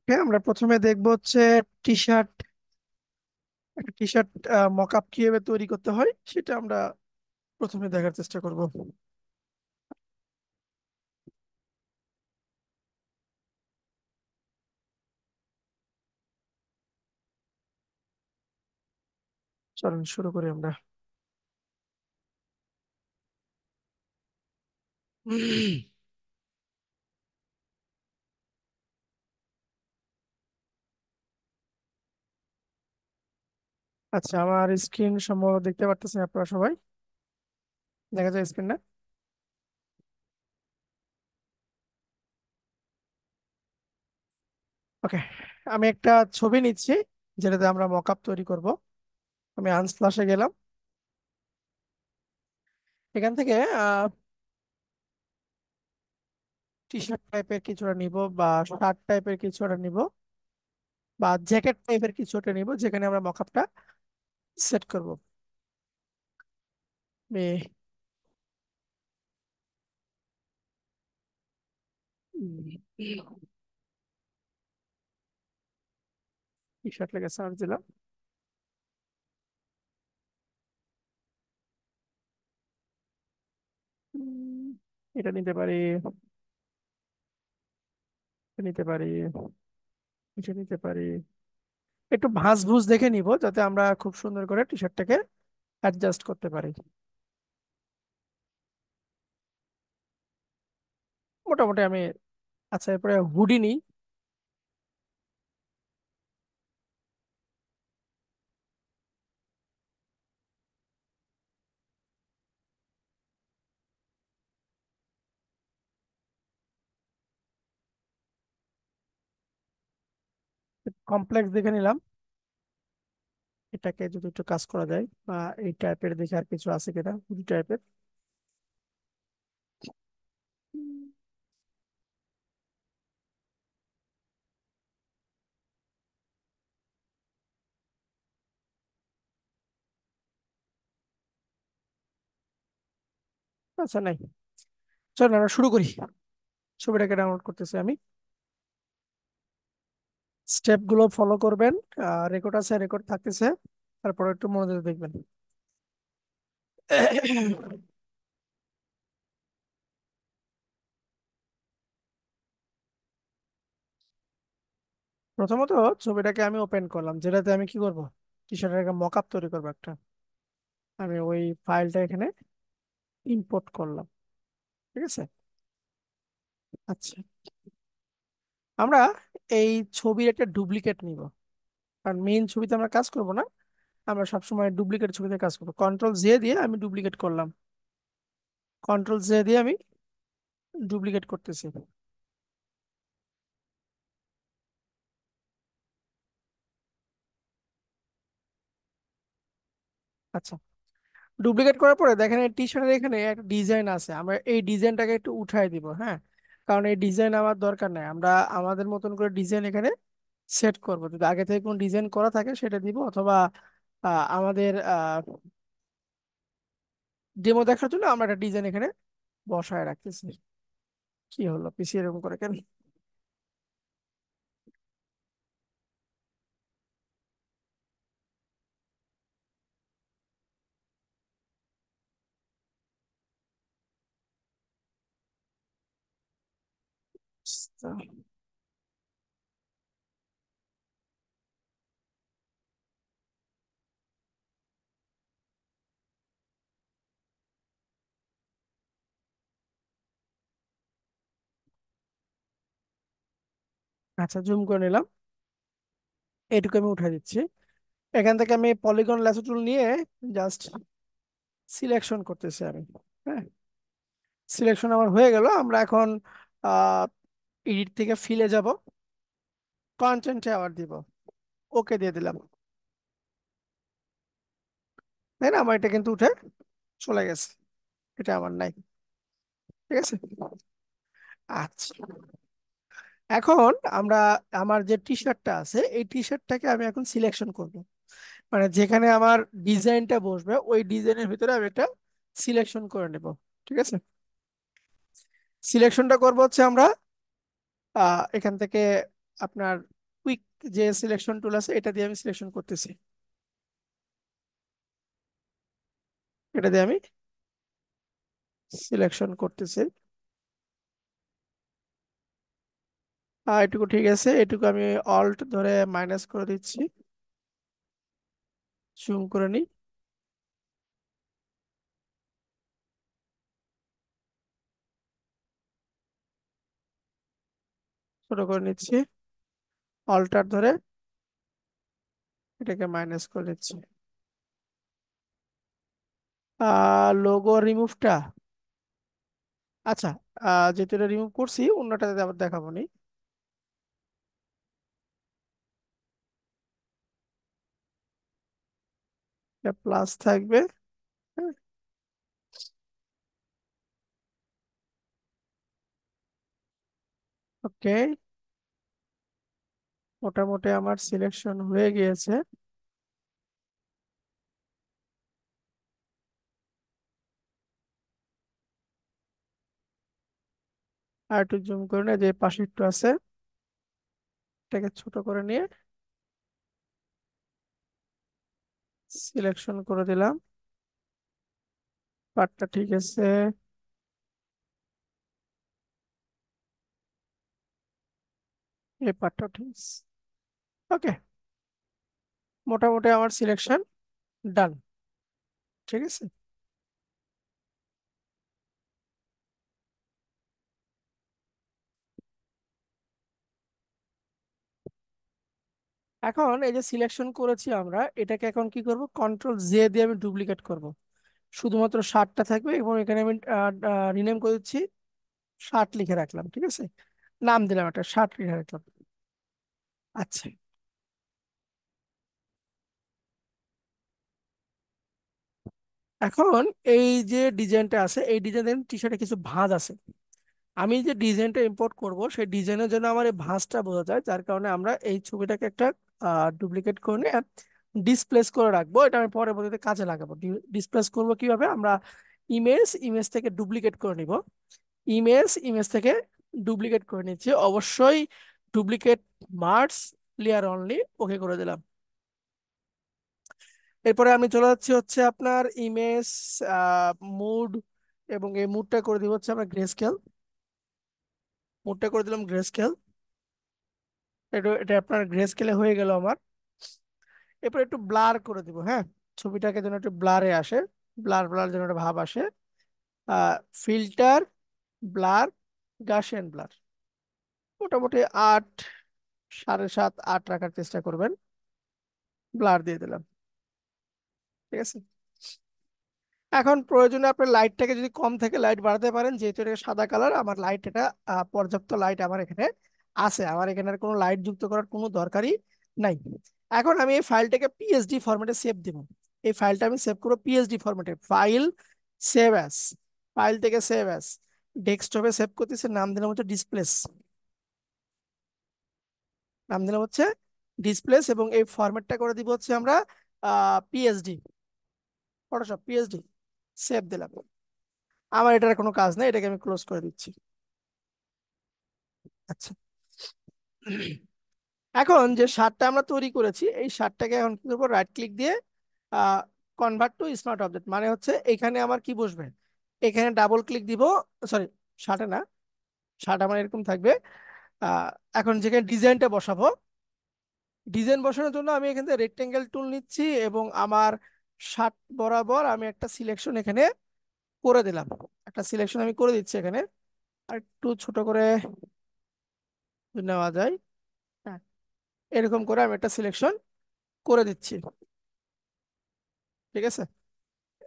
ওকে, আমরা প্রথমে দেখবো হচ্ছে টি শার্ট। একটা টি শার্ট মক আপ কিভাবে তৈরি করতে হয় সেটা আমরা প্রথমে দেখার চেষ্টা করব। চলুন শুরু করি আমরা। আচ্ছা, আমার স্ক্রিন সম্ভবত দেখতে পারতেছেন আপনারা সবাই। দেখা যায় স্ক্রিন না? ওকে, আমি একটা ছবি নিচ্ছি যেটাতে আমরা মক আপ তৈরি করব। আমি আনস্প্লাশে গেলাম। এখান থেকে টি শার্ট টাইপের কিছুটা নিব, বা শার্ট টাইপের কিছুটা নিব, বা জ্যাকেট টাইপের কিছুটা নিব, যেখানে আমরা মক আপটা সেট করব। টি শার্ট লেগে সার্চ দিলাম। উম, এটা নিতে পারি, এটা নিতে পারি, এটা নিতে পারি। একটু ভাঁজ ভুজ দেখে নিব যাতে আমরা খুব সুন্দর করে টি শার্টটাকে অ্যাডজাস্ট করতে পারি। মোটামুটি আমি, আচ্ছা এরপরে হুডি নিই। কমপ্লেক্স দেখে নিলাম। এটাকে যদি একটু কাজ করা যায়, বা এই টাইপের দেখে আর কিছু আছে কিনা হুডি টাইপের। আচ্ছা নাই, চলো আমরা শুরু করি। ছবিটাকে ডাউনলোড করতেছি আমি। স্টেপ গুলো ফলো করবেন। রেকর্ড আছে, রেকর্ড থাকতেছে, তারপর একটু মনোযোগ দেখবেন। প্রথমত ছবিটাকে আমি ওপেন করলাম, যেটাতে আমি কি করব, টি শার্টের একটা মক তৈরি করবো একটা। আমি ওই ফাইলটা এখানে ইম্পোর্ট করলাম। ঠিক আছে। আচ্ছা, আমরা এই ছবির একটা ডুপ্লিকেট নিব, কারণ মেইন ছবিতে আমরা কাজ করব না। আমরা সবসময় ডুপ্লিকেট ছবিতে কাজ করবো। কন্ট্রোল জে দিয়ে আমি ডুপ্লিকেট করলাম। কন্ট্রোল জে দিয়ে আমি ডুপ্লিকেট করতেছি। আচ্ছা, ডুপ্লিকেট করার পরে দেখেন এই টি শার্টের এখানে একটা ডিজাইন আছে, আমরা এই ডিজাইনটাকে একটু উঠাই দিব। হ্যাঁ, কারণ এই ডিজাইন আমার দরকার নাই, আমরা আমাদের মতন করে ডিজাইন এখানে সেট করব। যদি আগে থেকে কোনো ডিজাইন করা থাকে সেটা দিব, অথবা আমাদের ডেমো দেখার জন্য আমরা একটা ডিজাইন এখানে বসায় রাখতেছি। কি হলো, পিছিয়ে এরকম করে কেন? আচ্ছা, জুম করে নিলাম। এটুকু আমি উঠাই দিচ্ছি। এখান থেকে আমি পলিগন ল্যাসো টুল নিয়ে জাস্ট সিলেকশন করতেছি আমি। হ্যাঁ, সিলেকশন আমার হয়ে গেল। আমরা এখন এডিট থেকে ফিলে যাব, কন্টেন্টে আবার দিব। ওকে দিয়ে দিলাম। তাই না, আমার এটা কিন্তু উঠে চলে গেছে। এটা আমার নাই। ঠিক আছে। আচ্ছা, এখন আমরা আমার যে টি শার্টটা আছে এই টি শার্টটাকে আমি এখন সিলেকশন করব। মানে যেখানে আমার ডিজাইনটা বসবে ওই ডিজাইনের ভিতরে আমি একটা সিলেকশন করে নেব। ঠিক আছে। সিলেকশনটা করব হচ্ছে আমরা এখান থেকে আপনার যে সিলেকশন টুল আছে এটা দিয়ে আমি সিলেকশন করতেছি, এটা দিয়ে আমি সিলেকশন করতেছি। এটুকু ঠিক আছে, এটুকু আমি অল্ট ধরে মাইনাস করে দিচ্ছি, জুম করে নিই। ছোট করে নিচ্ছি, অল্টার ধরে এটাকে মাইনাস করে দিচ্ছি। লোগো রিমুভটা, আচ্ছা, যেহেতু এটা রিমুভ করছি অন্যটাতে আবার দেখাবো নি। এটা প্লাস থাকবে। ওকে, মোটামুটি আমার সিলেকশন হয়ে গিয়েছে। আর একটু জুম করে নিয়ে যে পাশে একটু আছে এটাকে ছোট করে নিয়ে সিলেকশন করে দিলাম। পার্টটা ঠিক আছে, এই পার্টটাও ঠিক আছে। ওকে, মোটামুটি আমার সিলেকশন ডান। ঠিক আছে। এখন এই যে সিলেকশন করেছি আমরা, এটাকে এখন কি করব, কন্ট্রোল জে দিয়ে আমি ডুপ্লিকেট করব। শুধুমাত্র শার্টটা থাকবে এবং এখানে আমি রিনেম করে দিচ্ছি, শার্ট লিখে রাখলাম। ঠিক আছে, নাম দিলাম একটা, শার্ট লিখে রাখলাম। আচ্ছা, এখন এই যে ডিজাইনটা আছে, এই ডিজাইনের টি শার্টে কিছু ভাঁজ আছে। আমি যে ডিজাইনটা ইম্পোর্ট করব সেই ডিজাইনের জন্য আমার এই ভাঁজটা বোঝা যায়, যার কারণে আমরা এই ছবিটাকে একটা ডুপ্লিকেট করে নিয়ে ডিসপ্লেস করে রাখবো। এটা আমি পরবর্তীতে কাজে লাগাবো। ডিসপ্লেস করব কিভাবে, আমরা ইমেজ ইমেজ থেকে ডুপ্লিকেট করে নিব। ইমেজ থেকে ডুপ্লিকেট করে নিচ্ছি অবশ্যই। ডুপ্লিকেট মার্কস লেয়ার অনলি, ওকে করে দিলাম। এরপরে আমি চলে যাচ্ছি হচ্ছে আপনার ইমেজ মুড, এবং এই মুডটা করে দিব হচ্ছে আমরা গ্রে স্কেল। মুডটা করে দিলাম গ্রে স্কেল। এটা এটা আপনার গ্রে স্কেলে হয়ে গেল আমার। এরপর একটু ব্লার করে দিব, হ্যাঁ, ছবিটাকে যেন একটু ব্লারে আসে, ব্লার ব্লার যেন একটা ভাব আসে। ফিল্টার, ব্লার, গাসিয়ান ব্লার, মোটামুটি 8, 7.5, 8 রাখার চেষ্টা করবেন। ব্লার দিয়ে দিলাম। ঠিক আছে। এখন প্রয়োজনে আপনার লাইটটাকে যদি কম থাকে লাইট বাড়াতে পারেন, যেহেতু এটা সাদা কালার, আমার লাইট এটা পর্যাপ্ত লাইট আমার এখানে আছে, আমার এখানে আর কোনো লাইট যুক্ত করার কোনো দরকারই নাই। এখন আমি এই ফাইলটাকে পিএসডি ফরম্যাটে সেভ দিব। এই ফাইলটা আমি সেভ করবো পিএসডি ফরম্যাটে, ফাইল, সেভ অ্যাস, ফাইল থেকে সেভ অ্যাস, ডেস্কটপে সেভ করতেছে, নাম দিলাম হচ্ছে ডিসপ্লেস, নাম দিলাম হচ্ছে ডিসপ্লেস, এবং এই ফরম্যাটটা করে দিব হচ্ছে আমরা পিএসডি, ফটোশপ পিএসডি, সেভ দিলাম। আমার এটার কোনো কাজ নেই, এটাকে আমি ক্লোজ করে দিচ্ছি। আচ্ছা, এখন যে শার্টটা আমরা তৈরি করেছি এই শার্টটাকে এখন কি করবো, রাইট ক্লিক দিয়ে কনভার্ট টু স্মার্ট অবজেক্ট, মানে হচ্ছে এখানে আমার কি বসবে, এখানে ডাবল ক্লিক দিব। সরি, শার্টে না, শার্ট আমার এরকম থাকবে। আহ, এখন যেখানে ডিজাইনটা বসাবো, ডিজাইন বসানোর জন্য আমি এখান থেকে রেক্টেঙ্গেল টুল নিচ্ছি এবং আমার শার্ট বরাবর আমি একটা সিলেকশন এখানে করে দিলাম। একটা সিলেকশন আমি করে দিচ্ছি এখানে, আর একটু ছোট করে নেওয়া যায়। হ্যাঁ, এরকম করে আমি একটা সিলেকশন করে দিচ্ছি। ঠিক আছে,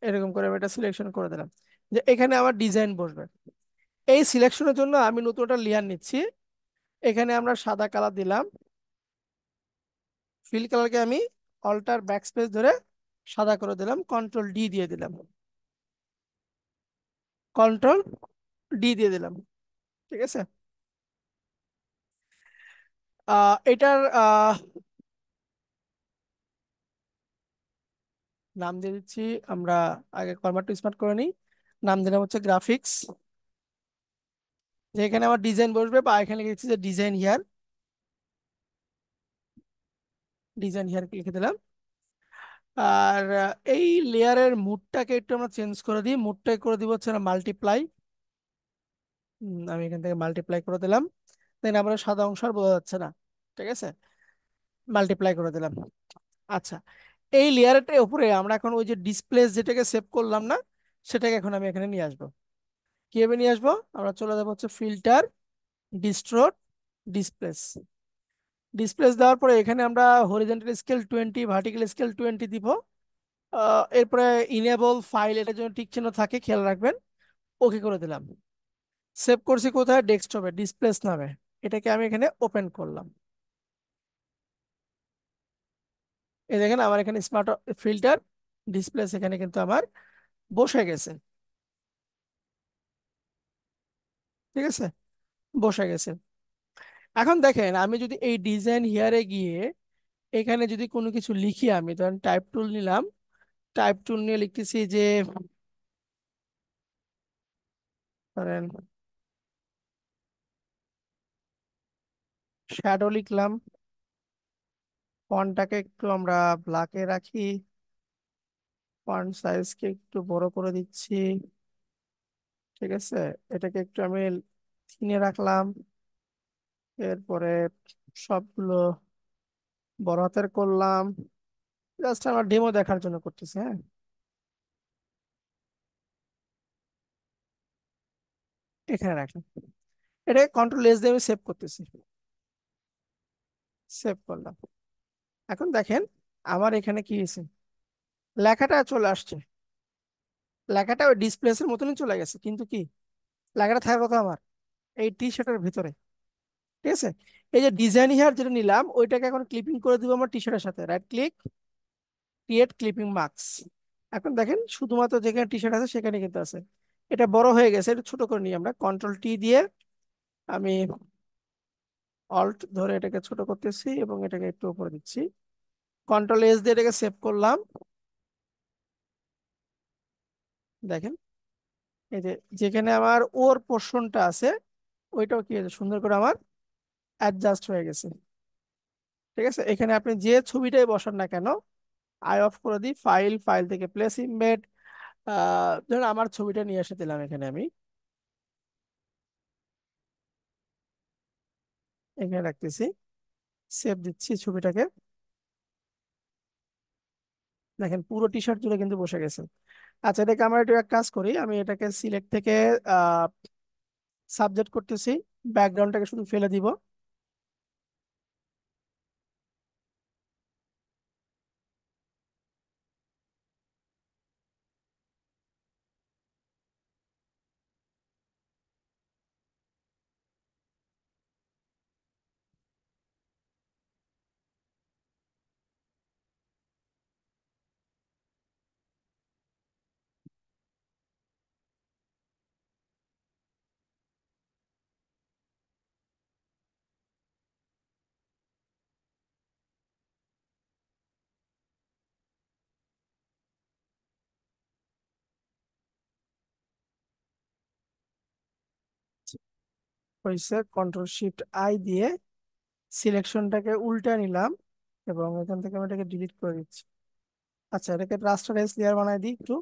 এরকম করে আমি একটা সিলেকশন করে দিলাম যে এখানে আমার ডিজাইন বসবে। এই সিলেকশনের জন্য আমি নতুন একটা লেয়ার নিচ্ছি। এখানে আমরা সাদা কালার দিলাম, ফিল কালারকে আমি অল্টার ব্যাকস্পেস ধরে সাদা করে দিলাম, কন্ট্রোল ডি দিয়ে দিলাম, কন্ট্রোল ডি দিয়ে দিলাম। ঠিক আছে। এটার নাম দিয়ে দিচ্ছি আমরা, আগে কনভার্ট টু স্মার্ট করে নিই। নাম দিলাম হচ্ছে গ্রাফিক্স, যে এখানে আমার ডিজাইন বসবে, বা এখানে লিখেছি যে ডিজাইন হিয়ার। ডিজাইন হেয়ার লিখে দিলাম। আর এই লেয়ারের মুডটাকে একটু আমরা চেঞ্জ করে দিই, মুডটাকে করে দিব হচ্ছে মাল্টিপ্লাই। আমি এখান থেকে মাল্টিপ্লাই করে দিলাম। দেন আমরা সাদা অংশ আর বোঝা যাচ্ছে না, ঠিক আছে, মাল্টিপ্লাই করে দিলাম। আচ্ছা, এই লেয়ারটার উপরে আমরা এখন ওই যে ডিসপ্লে যেটাকে সেভ করলাম না, সেটাকে এখন আমি এখানে নিয়ে আসবো। কিভাবে নিয়ে আসবো? আমরা চলে যাবো হচ্ছে ফিল্টার, ডিস্ট্রোট, ডিসপ্লেস। ডিসপ্লেস দেওয়ার পরে এখানে আমরা হরিজন্টাল স্কেল 20, ভার্টিক্যাল স্কেল 20 দিব। এরপরে ইনেবল ফাইল, এটার জন্য টিক চিহ্ন থাকে, খেয়াল রাখবেন। ওকে করে দিলাম। সেভ করছি কোথায়? ডেস্কটপে, ডিসপ্লেস নামে। এটাকে আমি এখানে ওপেন করলাম। এই দেখেন আমার এখানে স্মার্ট ফিল্টার ডিসপ্লেস এখানে কিন্তু আমার বসে গেছে, ঠিক আছে, বসে গেছে। এখন দেখেন আমি যদি এই ডিজাইন হিয়ারে গিয়ে এখানে যদি কোনো কিছু লিখি, আমি ধরেন টাইপ টুল নিলাম, টাইপ টুল নিয়ে লিখতেছি যে ধরেন শ্যাডো লিখলাম, ফন্টটাকে একটু আমরা ব্ল্যাকে রাখি, ফন্ট সাইজকে একটু বড় করে দিচ্ছি, ঠিক আছে, এটাকে একটু আমি থিনে রাখলাম। এরপরে সবগুলো বড় হাতের করলাম, জাস্ট আমার ডেমো দেখার জন্য করতেছি, হ্যাঁ। এখানে রাখলাম, এটাকে কন্ট্রোল এস দিয়ে আমি সেভ করতেছি। সেভ করলাম। এখন দেখেন আমার এখানে কি হয়েছে, লেখাটা চলে আসছে, লেখাটা ওই ডিসপ্লেসের মতনই চলে গেছে, কিন্তু কি লেখাটা থাকার কথা আমার এই টি শার্টের ভিতরে, ঠিক আছে। এই যে ডিজাইন হেয়ার যেটা নিলাম ওইটাকে এখন ক্লিপিং করে দিব আমার টি শার্টের সাথে, right click, create clipping marks. এখন দেখেন শুধুমাত্র যেখানে টি শার্ট আছে সেখানে কিন্তু আছে। এটা বড় হয়ে গেছে, এটা ছোট করে নিই আমরা, কন্ট্রোল টি দিয়ে আমি অল্ট ধরে এটাকে ছোট করতেছি এবং এটাকে একটু উপরে দিচ্ছি, কন্ট্রোল এস দিয়ে এটাকে সেভ করলাম। দেখেন এই যে যেখানে আমার ওর পোর্শনটা আছে ওইটাও কি হয়েছে, সুন্দর করে আমার অ্যাডজাস্ট হয়ে গেছে, ঠিক আছে। এখানে আপনি যে ছবিটাই বসান না কেন, আই অফ করে দিই, ফাইল, ফাইল থেকে প্লেস ইমবেড, ধরুন আমার ছবিটা নিয়ে এসে দিলাম এখানে, আমি এখানে রাখতেছি, সেভ দিচ্ছি ছবিটাকে। দেখেন পুরো টি শার্ট জুড়ে কিন্তু বসে গেছে। আচ্ছা, এটাকে আমরা একটু এক কাজ করি, আমি এটাকে সিলেক্ট থেকে সাবজেক্ট করতেছি, ব্যাকগ্রাউন্ডটাকে শুধু ফেলে দিব। হয়েছে, কন্ট্রোল শিফট আই দিয়ে সিলেকশনটাকে উল্টা নিলাম এবং এখান থেকে আমি এটাকে ডিলিট করে দিচ্ছি। আচ্ছা, এটাকে রাস্টারাইজ লেয়ার বানাই দিই একটু,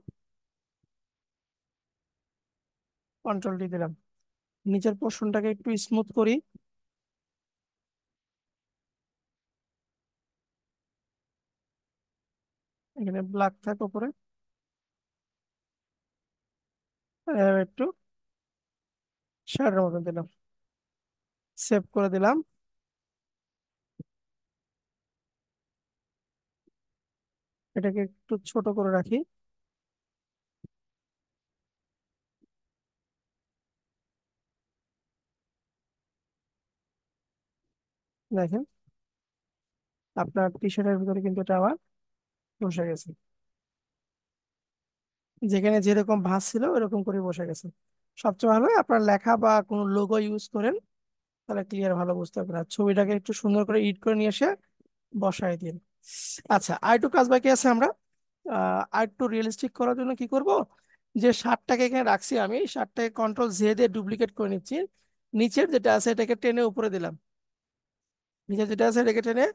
কন্ট্রোল ডি দিলাম। নিচের পোর্শনটাকে একটু স্মুথ করি, এখানে ব্ল্যাক থাক উপরে, একটু শ্যাডোর মতো দিলাম, সেভ করে দিলাম। এটাকে একটু ছোট করে রাখি। দেখেন আপনার টি শার্টের ভিতরে কিন্তু এটা আবার বসে গেছে, যেখানে যেরকম ভাঁজ ছিল ওরকম করে বসে গেছে। সবচেয়ে ভালো হয় আপনার লেখা বা কোনো লোগো ইউজ করেন, তাহলে ক্লিয়ার ভালো বুঝতে পারবেন। আর ছবিটাকে একটু সুন্দর করে এডিট করে নিয়ে এসে বসাই দিন। আচ্ছা, আর একটু কাজ বাকি আছে আমরা। আর একটু রিয়েলিস্টিক করার জন্য কি করব, যে শার্টটাকে এখানে রাখছি আমি, শার্টটাকে কন্ট্রোল জে দিয়ে ডুপ্লিকেট করে নিচ্ছি, নিচের যেটা আছে এটাকে টেনে উপরে দিলাম, নিচে যেটা আছে এটাকে টেনে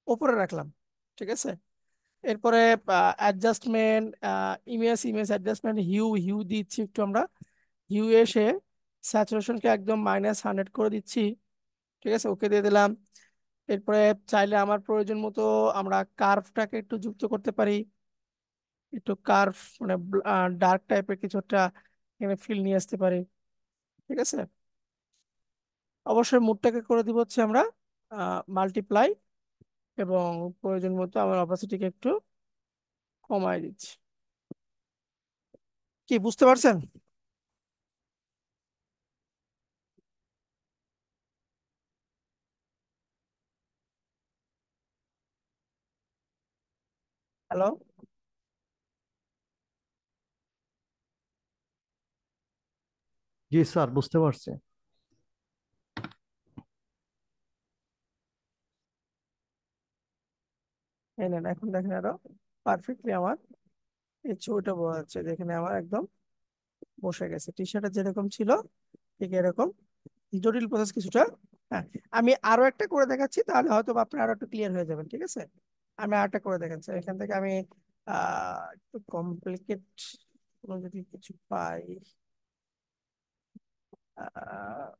উপরে রাখলাম। ঠিক আছে। এরপরে adjustment, image image adjustment, hue hue দিচ্ছি একটু আমরা। হিউ এসে স্যাচুরেশনকে একদম -100 করে দিচ্ছি। ঠিক আছে, ওকে দিয়ে দিলাম। এরপরে চাইলে আমার প্রয়োজন মতো আমরা কার্ভটাকে একটু যুক্ত করতে পারি, একটু কার্ভ মানে ডার্ক টাইপের কিছু একটা এখানে ফিল নিয়ে আসতে পারি। ঠিক আছে, অবশ্যই মুডটাকে করে দিব হচ্ছে আমরা মাল্টিপ্লাই, এবং প্রয়োজন মতো আমার অপাসিটিকে একটু কমায় দিচ্ছি। কি বুঝতে পারছেন? হ্যালো? জি স্যার, বুঝতে পারছি। এই নেন, এখন দেখেন আরো পারফেক্টলি আমার এই ছবিটা বোঝা যাচ্ছে, যেখানে আমার একদম বসে গেছে। টি শার্টে যেরকম ছিল ঠিক এরকম। জটিল প্রসেস কিছুটা। হ্যাঁ, আমি আরো একটা করে দেখাচ্ছি, তাহলে হয়তো বা আপনি আরো একটু ক্লিয়ার হয়ে যাবেন। ঠিক আছে, আমি আর একটা করে দেখাচ্ছি। এখান থেকে আমি একটু কমপ্লিকেট কোনো যদি কিছু পাই। আহ,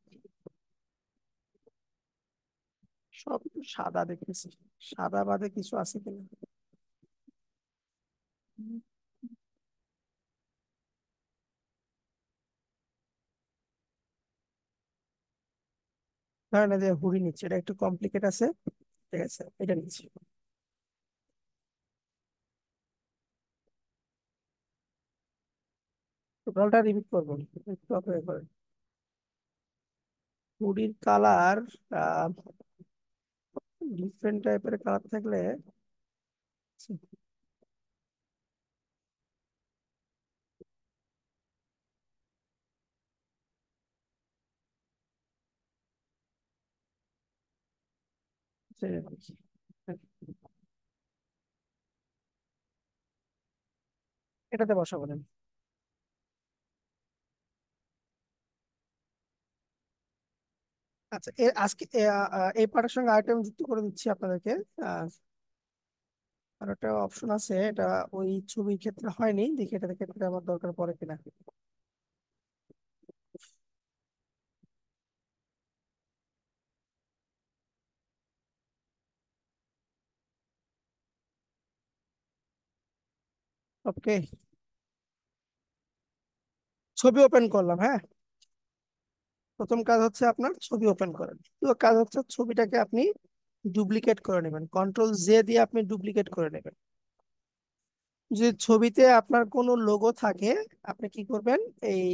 সব একটু সাদা দেখতেছি, সাদা বাদে কিছু আছে কিনা। ধরেন এই যে হুডি নিচ্ছে, এটা একটু কমপ্লিকেট আছে। ঠিক আছে, এটা নিচ্ছি। টোটালটা রিপিট করবো, একটু অপেক্ষা করেন। হুডির কালার ডিফারেন্ট টাইপের কালার থাকলে ছেড়ে দিচ্ছি। এটাতে বসাবো না। আচ্ছা, আজকে এই পার্টের সঙ্গে আইটেম যুক্ত করে দিচ্ছি আপনাদেরকে। আহ, আর একটা অপশন আছে, এটা ওই ছবির ক্ষেত্রে হয়নি, দেখি এটার ক্ষেত্রে আমার দরকার পড়ে কিনা। ওকে, ছবি ওপেন করলাম। হ্যাঁ, প্রথম কাজ হচ্ছে আপনার ছবি ওপেন করেন। তো কাজ হচ্ছে ছবিটাকে আপনি ডুপ্লিকেট করে নেবেন, কন্ট্রোল জে দিয়ে আপনি ডুপ্লিকেট করে নেবেন। যদি ছবিতে আপনার কোনো লোগো থাকে, আপনি কি করবেন, এই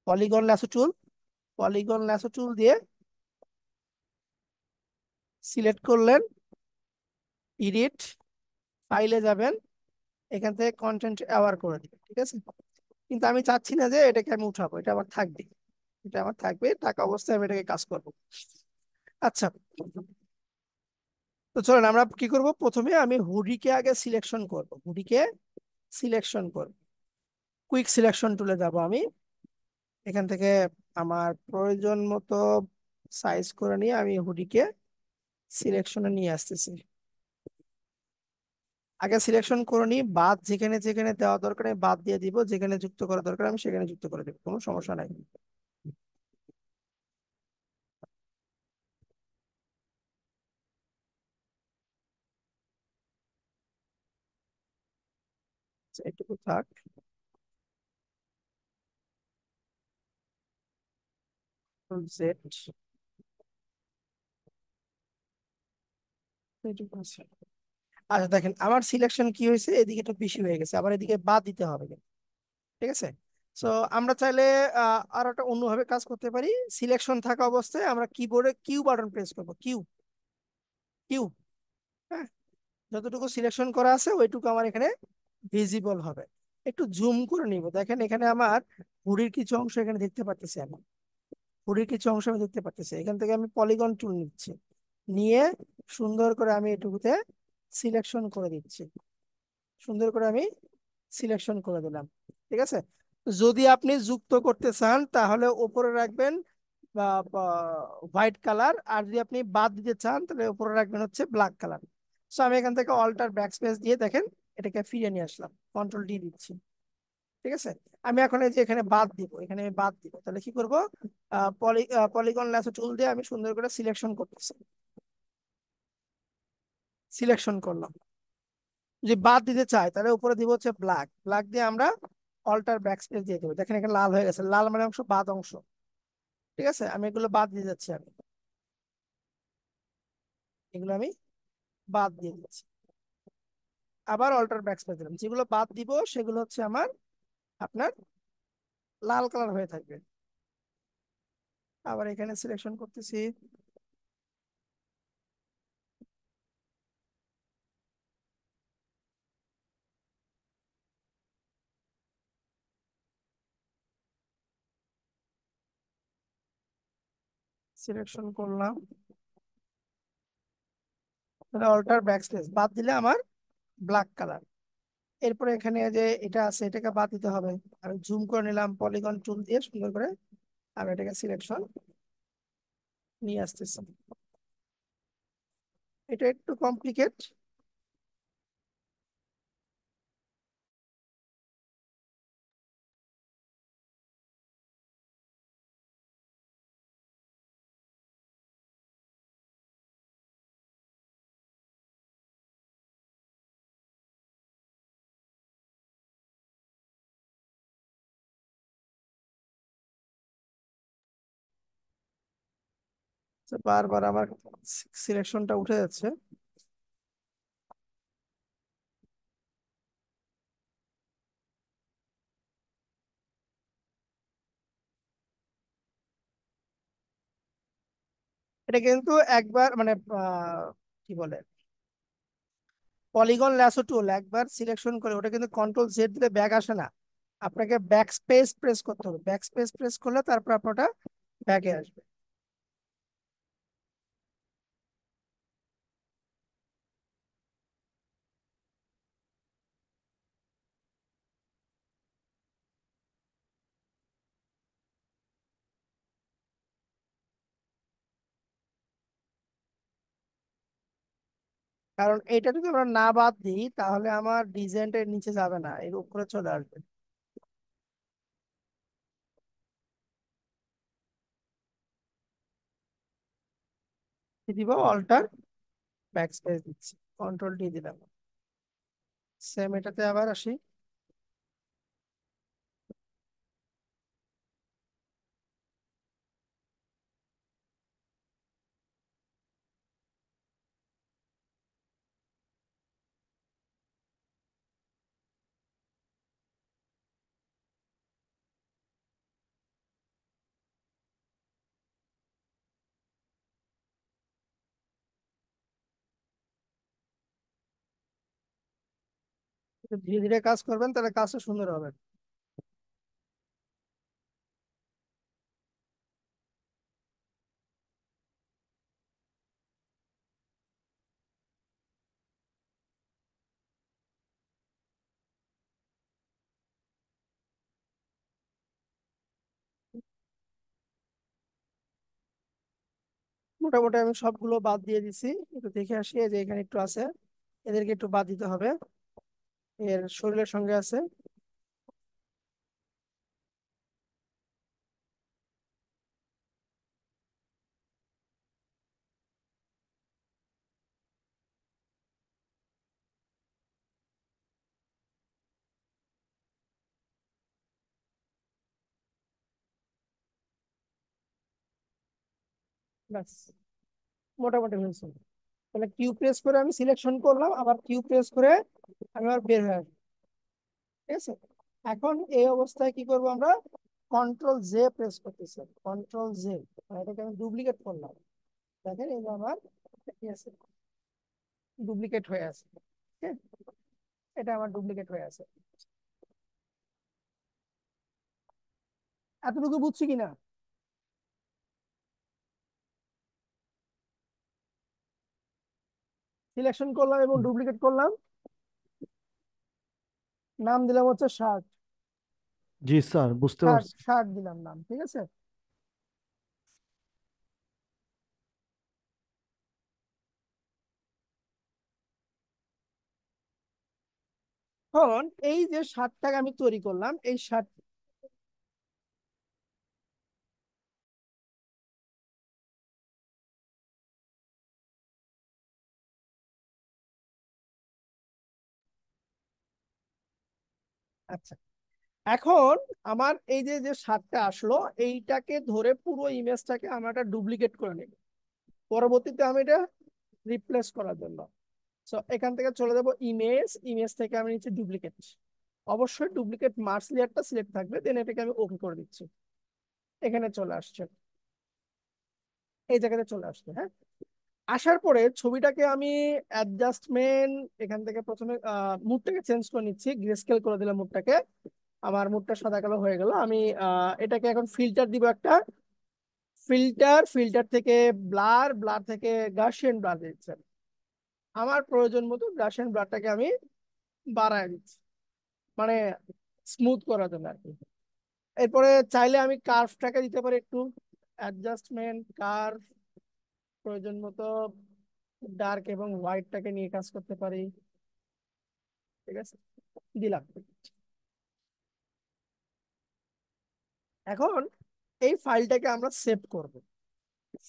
পলিগন ল্যাসো টুল, পলিগন ল্যাসো টুল দিয়ে সিলেক্ট করলেন, এডিট, ফাইলে যাবেন, এখান থেকে কন্টেন্ট অ্যাওয়ার করে দিবেন। ঠিক আছে, কিন্তু আমি চাচ্ছি না যে এটাকে আমি উঠাবো, এটা আমার থাকবে। এটা আমার থাকবে, থাকা অবস্থায় আমি এটাকে কাজ করব। আচ্ছা, তো চলেন আমরা কি করব, প্রথমে আমি হুডিকে আগে সিলেকশন করব, হুডিকে সিলেকশন করব। কুইক সিলেকশন টুলে যাব আমি, এখান থেকে আমার প্রয়োজন মতো সাইজ করে নিয়ে আমি হুডিকে সিলেকশনে নিয়ে আসতেছি। আগে সিলেকশন করে নিই, বাদ যেখানে যেখানে দেওয়া দরকার আমি বাদ দিয়ে দিব, যেখানে যুক্ত করা দরকার আমি সেখানে যুক্ত করে দেবো, কোনো সমস্যা নাই। আচ্ছা, এটুকু থাক। জেড, এটুকু আছে। আচ্ছা দেখেন, আমার সিলেকশন কি হয়েছে, এদিকে একটু বেশি হয়ে গেছে, আবার এদিকে বাদ দিতে হবে কিন্তু। ঠিক আছে, সো আমরা চাইলে আর একটা অন্যভাবে কাজ করতে পারি। সিলেকশন থাকা অবস্থায় আমরা কিবোর্ডে কিউ বাটন প্রেস করবো, কিউ, কিউ। হ্যাঁ, যতটুকু সিলেকশন করা আছে ওইটুকু আমার এখানে ভিজিবল হবে। একটু জুম করে নিব, দেখেন এখানে আমার ঘুড়ির কিছু অংশ এখানে দেখতে পাচ্ছি আমি, ঘুড়ির কিছু অংশ আমি দেখতে পাচ্ছি। এখান থেকে আমি পলিগন টুল নিচ্ছি, নিয়ে সুন্দর করে আমি এটুকুতে সিলেকশন করে দিচ্ছি, সুন্দর করে আমি সিলেকশন করে দিলাম। ঠিক আছে, যদি আপনি যুক্ত করতে চান তাহলে উপরে রাখবেন বা হোয়াইট কালার, আর যদি আপনি বাদ দিতে চান তাহলে উপরে রাখবেন হচ্ছে ব্ল্যাক কালার। সো আমি এখান থেকে অল্টার ব্যাক স্পেস দিয়ে দেখেন এটাকে ফিরিয়ে নিয়ে আসলাম, কন্ট্রোল ডি দিচ্ছি। ঠিক আছে, আমি এখন এই যে এখানে বাদ দিব, এখানে আমি বাদ দিব, তাহলে কি করব, পলিগন ল্যাসো টুল দিয়ে আমি সুন্দর করে সিলেকশন করতেছি, সিলেকশন করলাম। যদি বাদ দিতে চাই তাহলে উপরে দিব হচ্ছে ব্ল্যাক, ব্ল্যাক দিয়ে আমরা অল্টার ব্যাক স্পেস দিয়ে দেবো। দেখেন এখানে লাল হয়ে গেছে, লাল মানে অংশ বাদ অংশ। ঠিক আছে, আমি এগুলো বাদ দিয়ে যাচ্ছি, আমি এগুলো আমি বাদ দিয়ে দিচ্ছি। আবার অল্টার ব্যাক স্পেস দিলাম, যেগুলো বাদ দিব সেগুলো হচ্ছে আমার আপনার লাল কালার হয়ে থাকবে। আবার এখানে সিলেকশন করতেছি, সিলেকশন করলাম, তাহলে অল্টার ব্যাক স্পেস বাদ দিলে আমার ব্ল্যাক কালার। এরপরে এখানে যে এটা আছে এটাকে বাদ দিতে হবে, আমি জুম করে নিলাম পলিগন টুল দিয়ে সুন্দর করে, আমি এটাকে সিলেকশন নিয়ে আসতেছি। এটা একটু কমপ্লিকেট। বারবার আমার সিলেকশনটা উঠে যাচ্ছে। এটা কিন্তু একবার মানে কি বলে, পলিগন ল্যাসো টুল একবার সিলেকশন করে ওটা কিন্তু কন্ট্রোল জেড দিলে ব্যাক আসে না, আপনাকে ব্যাক স্পেস প্রেস করতে হবে, ব্যাক স্পেস প্রেস করলে তারপর আপনারটা ব্যাকে আসবে। কারণ এটা যদি আমরা না বাদ দিই তাহলে আমার ডিজাইনটা নিচে যাবে না, এর উপরে চলে আসবে। কি দিব, অল্টার ব্যাক স্পেস দিচ্ছি, কন্ট্রোল ডি দিলাম। সেম এটাতে আবার আসি, একটু ধীরে ধীরে কাজ করবেন তাহলে কাজটা সুন্দর হবে। মোটামুটি আমি সবগুলো বাদ দিয়ে দিছি, একটু দেখে আসি, এই যে এখানে একটু আছে, এদেরকে একটু বাদ দিতে হবে, এর শরীরের সঙ্গে আছে। ব্যাস, মোটামুটি হয়েছে। তাহলে কিউ প্রেস করে আমি সিলেকশন করলাম, আবার কিউ প্রেস করে আমি আবার বের হয়ে আসবো। ঠিক আছে, এখন এই অবস্থায় কি করব আমরা, কন্ট্রোল জে প্রেস করতেছি, কন্ট্রোল জে, এটাকে আমি ডুপ্লিকেট করলাম। দেখেন এই যে আমার কি আছে, ডুপ্লিকেট হয়ে আছে। ঠিক আছে? এটা আমার ডুপ্লিকেট হয়ে আছে। এতটুকু বুঝছি কিনা, সিলেকশন করলাম এবং ডুপ্লিকেট করলাম, নাম দিলাম হচ্ছে শার্ট, জি স্যার, বুঝতে শার্ট পারছি। শার্ট দিলাম নাম। ঠিক আছে, এখন এই যে শার্টটাকে আমি তৈরি করলাম, এই শার্ট, আচ্ছা, এখন আমার এই যে যে শার্টটা আসলো, এইটাকে ধরে পুরো ইমেজটাকে আমরা একটা ডুপ্লিকেট করে নেব পরবর্তীতে আমি এটা রিপ্লেস করার জন্য। সো এখান থেকে চলে যাবো ইমেজ, ইমেজ থেকে আমি নিচ্ছি ডুপ্লিকেট। অবশ্যই ডুপ্লিকেট মার্কস লেয়ারটা সিলেক্ট থাকবে, দেন এটাকে আমি ওকে করে দিচ্ছি। এখানে চলে আসছে, এই জায়গাতে চলে আসছে, হ্যাঁ। আসার পরে ছবিটাকে আমি অ্যাডজাস্টমেন্ট, এখান থেকে প্রথমে মুডটাকে চেঞ্জ করে নিচ্ছি, গ্রেস্কেল করে দিলাম মুডটাকে। আমার মুডটা সাদা কালো হয়ে গেল। আমি এটাকে এখন ফিল্টার দিব একটা, ফিল্টার, ফিল্টার থেকে ব্লার, ব্লার থেকে গাউসিয়ান ব্লার দিচ্ছি। আমার প্রয়োজন মতো গাউসিয়ান ব্লারটাকে আমি বাড়ায় দিচ্ছি, মানে স্মুথ করার জন্য আর কি। এরপরে চাইলে আমি কার্ভটাকে দিতে পারি একটু, অ্যাডজাস্টমেন্ট কার্ভ, প্রয়োজন মতো ডার্ক এবং হোয়াইটটাকে নিয়ে কাজ করতে পারি। ঠিক আছে, দিলাম। এখন এই ফাইলটাকে আমরা সেভ করব।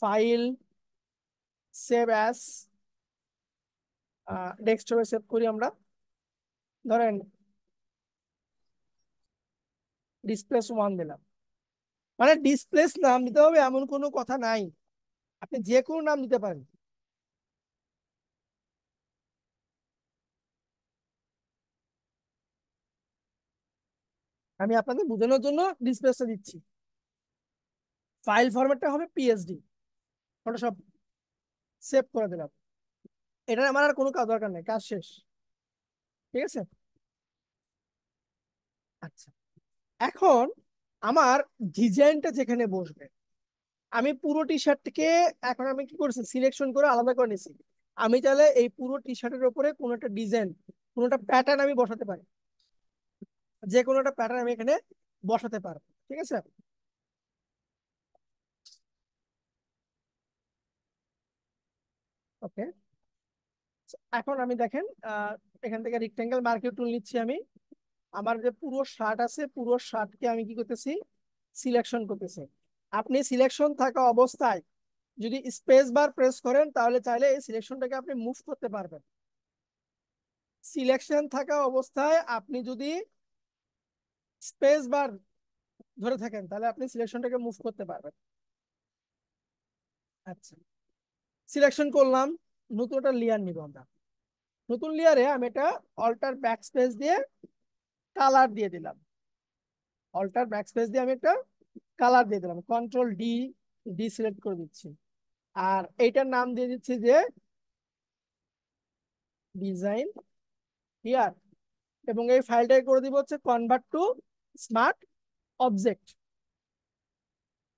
ফাইল, সেভ অ্যাস, ডেস্কটপে সেভ করি আমরা। ধরেন ডিসপ্লেস ওয়ান দিলাম। মানে ডিসপ্লেস নাম দিতে হবে এমন কোনো কথা নাই, আপনি যে কোনো নাম দিতে পারেন। আমি আপনাদের বোঝানোর জন্য ডিসপ্লেসটা দিচ্ছি। ফাইল ফরম্যাটটা হবে পিএসডি, ফটোশপ, সেভ করে দিলাম। এটা আমার আর কোনো কাজ দরকার নেই, কাজ শেষ। ঠিক আছে, আচ্ছা। এখন আমার ডিজাইনটা যেখানে বসবে, আমি পুরো টি শার্টকে এখন আমি কি করছি, সিলেকশন করে আলাদা করে নিছি। আমি চাইলে এই পুরো টি শার্টের উপরে কোনো একটা ডিজাইন, কোনো একটা প্যাটার্ন আমি বসাতে পারি, যে কোনো একটা প্যাটার্ন আমি এখানে বসাতে পারবো। ঠিক আছে, ওকে। এখন আমি দেখেন, এখান থেকে রেক্টেঙ্গেল মার্কিং টুল নিচ্ছি আমি। আমার যে পুরো শার্ট আছে, পুরো শার্টকে আমি কি করতেছি, সিলেকশন করতেছি। আপনি সিলেকশন থাকা অবস্থায় যদি স্পেস বার প্রেস করেন, তাহলে চাইলে এই সিলেকশনটাকে আপনি মুভ করতে পারবেন। সিলেকশন থাকা অবস্থায় আপনি যদি স্পেস বার ধরে থাকেন, তাহলে আপনি সিলেকশনটাকে মুভ করতে পারবেন। আচ্ছা, সিলেকশন করলাম, নতুন একটা লেয়ার নিব আমরা। নতুন লেয়ারে আমি এটা অল্টার ব্যাক স্পেস দিয়ে কালার দিয়ে দিলাম। অল্টার ব্যাক স্পেস দিয়ে আমি একটা কালার দিয়ে দিলাম, কন্ট্রোল ডি, ডি সিলেক্ট করে দিচ্ছি। আর এইটার নাম দিয়ে দিচ্ছি যে ডিজাইন হিয়ার, এবং এই ফাইলটাকে করে দিব হচ্ছে convert to smart object,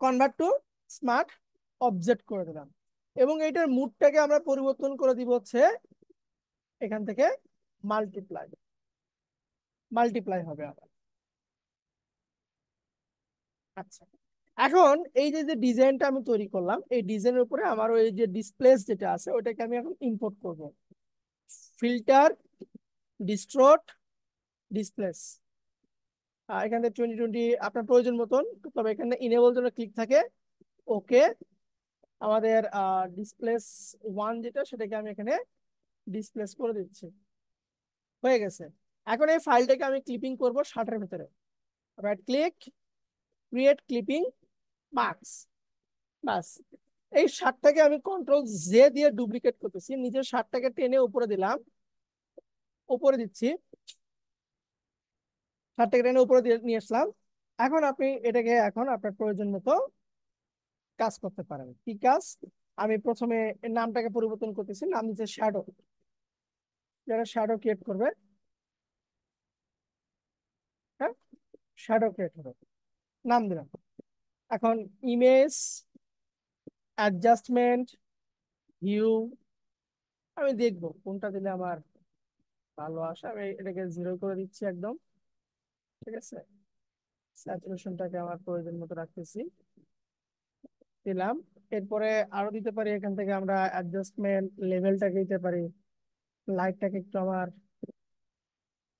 convert to smart object করে দিলাম। এবং এইটার মুডটাকে আমরা পরিবর্তন করে দিব হচ্ছে এখান থেকে মাল্টিপ্লাই, মাল্টিপ্লাই হবে আবার। আচ্ছা, এখন এই যে যে ডিজাইনটা আমি তৈরি করলাম, এই ডিজাইনের উপরে আমার ওই যে ডিসপ্লেস যেটা আছে ওটাকে আমি এখন ইম্পোর্ট করব। ফিল্টার, ডিস্ট্রোট, ডিসপ্লেস, এখান থেকে 2020 আপনার প্রয়োজন মতন, তবে এখানে ইনেবল জন্য ক্লিক থাকে। ওকে, আমাদের ডিসপ্লেস ওয়ান যেটা, সেটাকে আমি এখানে ডিসপ্লেস করে দিচ্ছি। হয়ে গেছে। এখন এই ফাইলটাকে আমি ক্লিপিং করব শার্টের ভিতরে। Right click, create clipping marks, বাস। এই শার্টটাকে আমি কন্ট্রোল জে দিয়ে ডুপ্লিকেট করতেছি, নিজের শার্টটাকে টেনে উপরে দিলাম, উপরে দিচ্ছি, শার্টটাকে টেনে উপরে দিয়ে নিয়ে আসলাম। এখন আপনি এটাকে এখন আপনার প্রয়োজন মতো কাজ করতে পারেন। কি কাজ, আমি প্রথমে এর নামটাকে পরিবর্তন করতেছি, নাম দিচ্ছে শ্যাডো, যারা শ্যাডো ক্রিয়েট করবে, হ্যাঁ, শ্যাডো ক্রিয়েট হবে, নাম দিলাম। এখন ইমেজ, অ্যাডজাস্টমেন্ট, ভিউ, আমি দেখবো কোনটা দিলে আমার ভালো আসে। আমি এটাকে 0 করে দিচ্ছি একদম। ঠিক আছে, স্যাচুরেশনটাকে আমার প্রয়োজন মতো রাখতেছি, দিলাম। এরপরে আরো দিতে পারি, এখান থেকে আমরা অ্যাডজাস্টমেন্ট লেভেলটাকে দিতে পারি, লাইটটাকে একটু আমার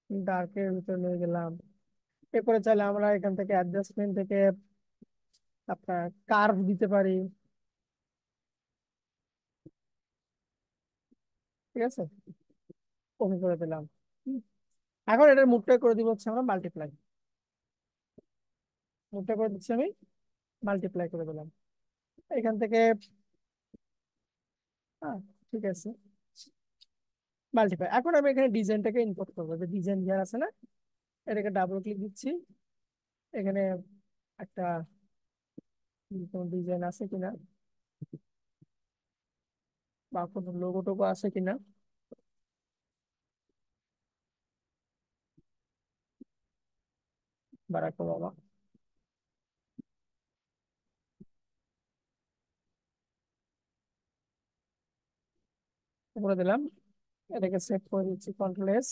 ডার্কের ভিতরে নিয়ে গেলাম। এরপরে চাইলে আমরা এখান থেকে অ্যাডজাস্টমেন্ট থেকে আপনার কার্ভ দিতে পারি। ঠিক আছে, ওকে করে দিলাম। হুম। এখন এটার মুডটা করে দিব হচ্ছে আমরা মাল্টিপ্লাই। মুডটা করে দিচ্ছি আমি, মাল্টিপ্লাই করে দিলাম এখান থেকে। হ্যাঁ, ঠিক আছে, মাল্টিপ্লাই। এখন আমি এখানে ডিজাইনটাকে ইম্পোর্ট করবো, যে ডিজাইন যার আছে না, এটাকে ডাবল ক্লিক দিচ্ছি। এখানে একটা কোনো ডিজাইন আছে কিনা, বা কোনো লোগো টোগো আছে কিনা। বারাক ওবামা করে দিলাম। এটাকে সেভ করে দিচ্ছি, কন্ট্রোল S।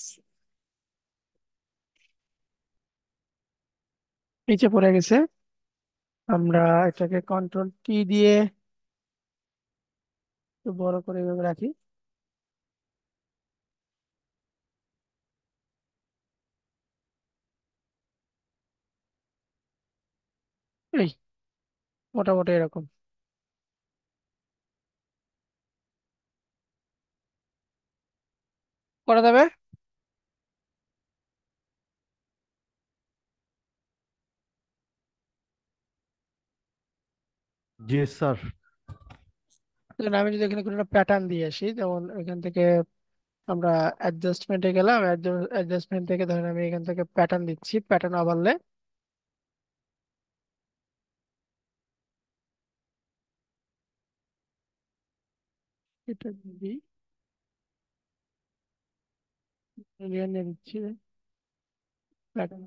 নিচে পড়ে গেছে। আমরা এটাকে কন্ট্রোল T দিয়ে একটু বড় করে এভাবে রাখি। এই মোটামুটি এরকম করা যাবে। জি স্যার। তাহলে আমি যদি এখানে কোনো একটা প্যাটার্ন দিয়ে আসি, যেমন এখান থেকে আমরা অ্যাডজাস্টমেন্টে গেলাম, অ্যাডজাস্টমেন্ট থেকে ধরেন আমি এখান থেকে প্যাটার্ন দিচ্ছি, প্যাটার্ন ওভারলে। এটা দিই, নিয়ে দিচ্ছি প্যাটার্ন।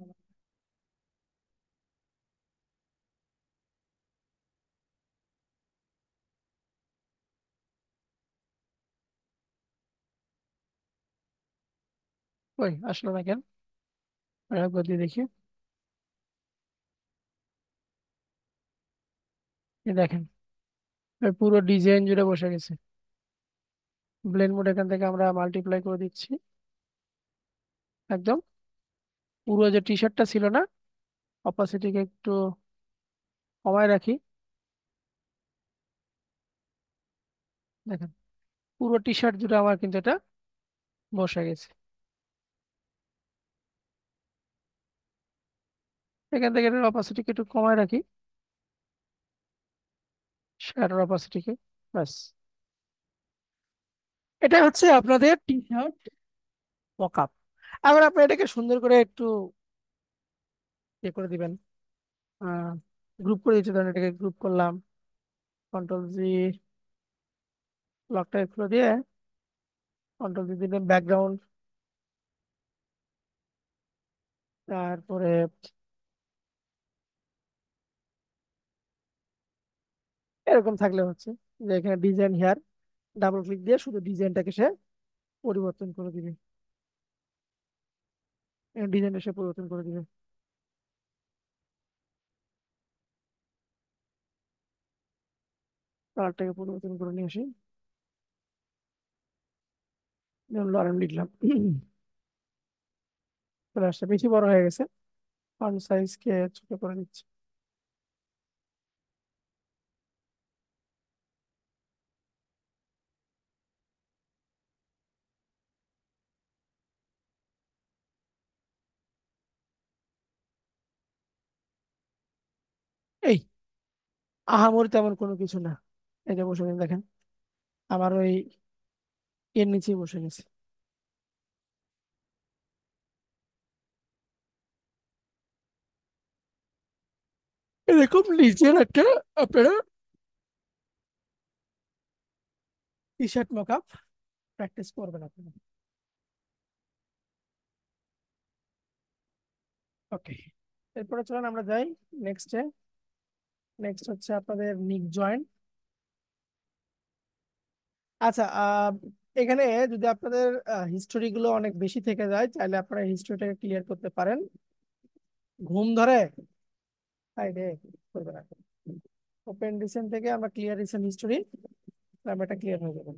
ওই আসলো না কেন, আরেকবার দিয়ে দেখি। এই দেখেন, এই পুরো ডিজাইন জুড়ে বসে গেছে। ব্লেন্ড মোড এখান থেকে আমরা মাল্টিপ্লাই করে দিচ্ছি একদম। পুরো যে টি শার্টটা ছিল না, অপাসিটিকে একটু কমায় রাখি। দেখেন, পুরো টি শার্ট জুড়ে আমার কিন্তু এটা বসে গেছে। এখান থেকে এটার অপাসিটিকে একটু কমায় রাখি, শ্যাডোর অপাসিটিকে। ব্যাস, এটা হচ্ছে আপনাদের টি শার্ট মকআপ। এখন আপনি এটাকে সুন্দর করে একটু ইয়ে করে দিবেন, গ্রুপ করে দিচ্ছি। ধরেন এটাকে গ্রুপ করলাম, কন্ট্রোল G, লকটা খুলে দিয়ে কন্ট্রোল D দিলেন, ব্যাকগ্রাউন্ড। তারপরে এরকম থাকলে হচ্ছে যে এখানে ডিজাইন হেয়ার, ডাবল ক্লিক দিয়ে শুধু ডিজাইনটাকে সে পরিবর্তন করে দিবে। ডিজাইনটা সে পরিবর্তন করে দিবে। কালারটাকে পরিবর্তন করে নিয়ে আসি, যেমন লরেন লিখলাম। চলে আসছে, বেশি বড় হয়ে গেছে, ফন্ট সাইজ কে ছোট করে দিচ্ছি। এই আহামরি তেমন কোনো কিছু না। এই যে বসে গেছে দেখেন, আমার ওই এর নিচেই বসে গেছে। এরকম নিজের একটা আপনারা টি শার্ট মকআপ প্র্যাকটিস করবেন আপনারা। ওকে, এরপরে চলেন আমরা যাই নেক্সটে। নেক্সট হচ্ছে আপনাদের নিক জয়েন্ট। আচ্ছা, এখানে যদি আপনাদের হিস্টোরি গুলো অনেক বেশি থেকে যায়, চাইলে আপনারা হিস্টোরিটাকে ক্লিয়ার করতে পারেন। ঘুম ধরে সাইডে করবে না, ওপেন রিসেন্ট থেকে আমরা ক্লিয়ার রিসেন্ট হিস্টোরি, আমরা এটা ক্লিয়ার হয়ে যাবে।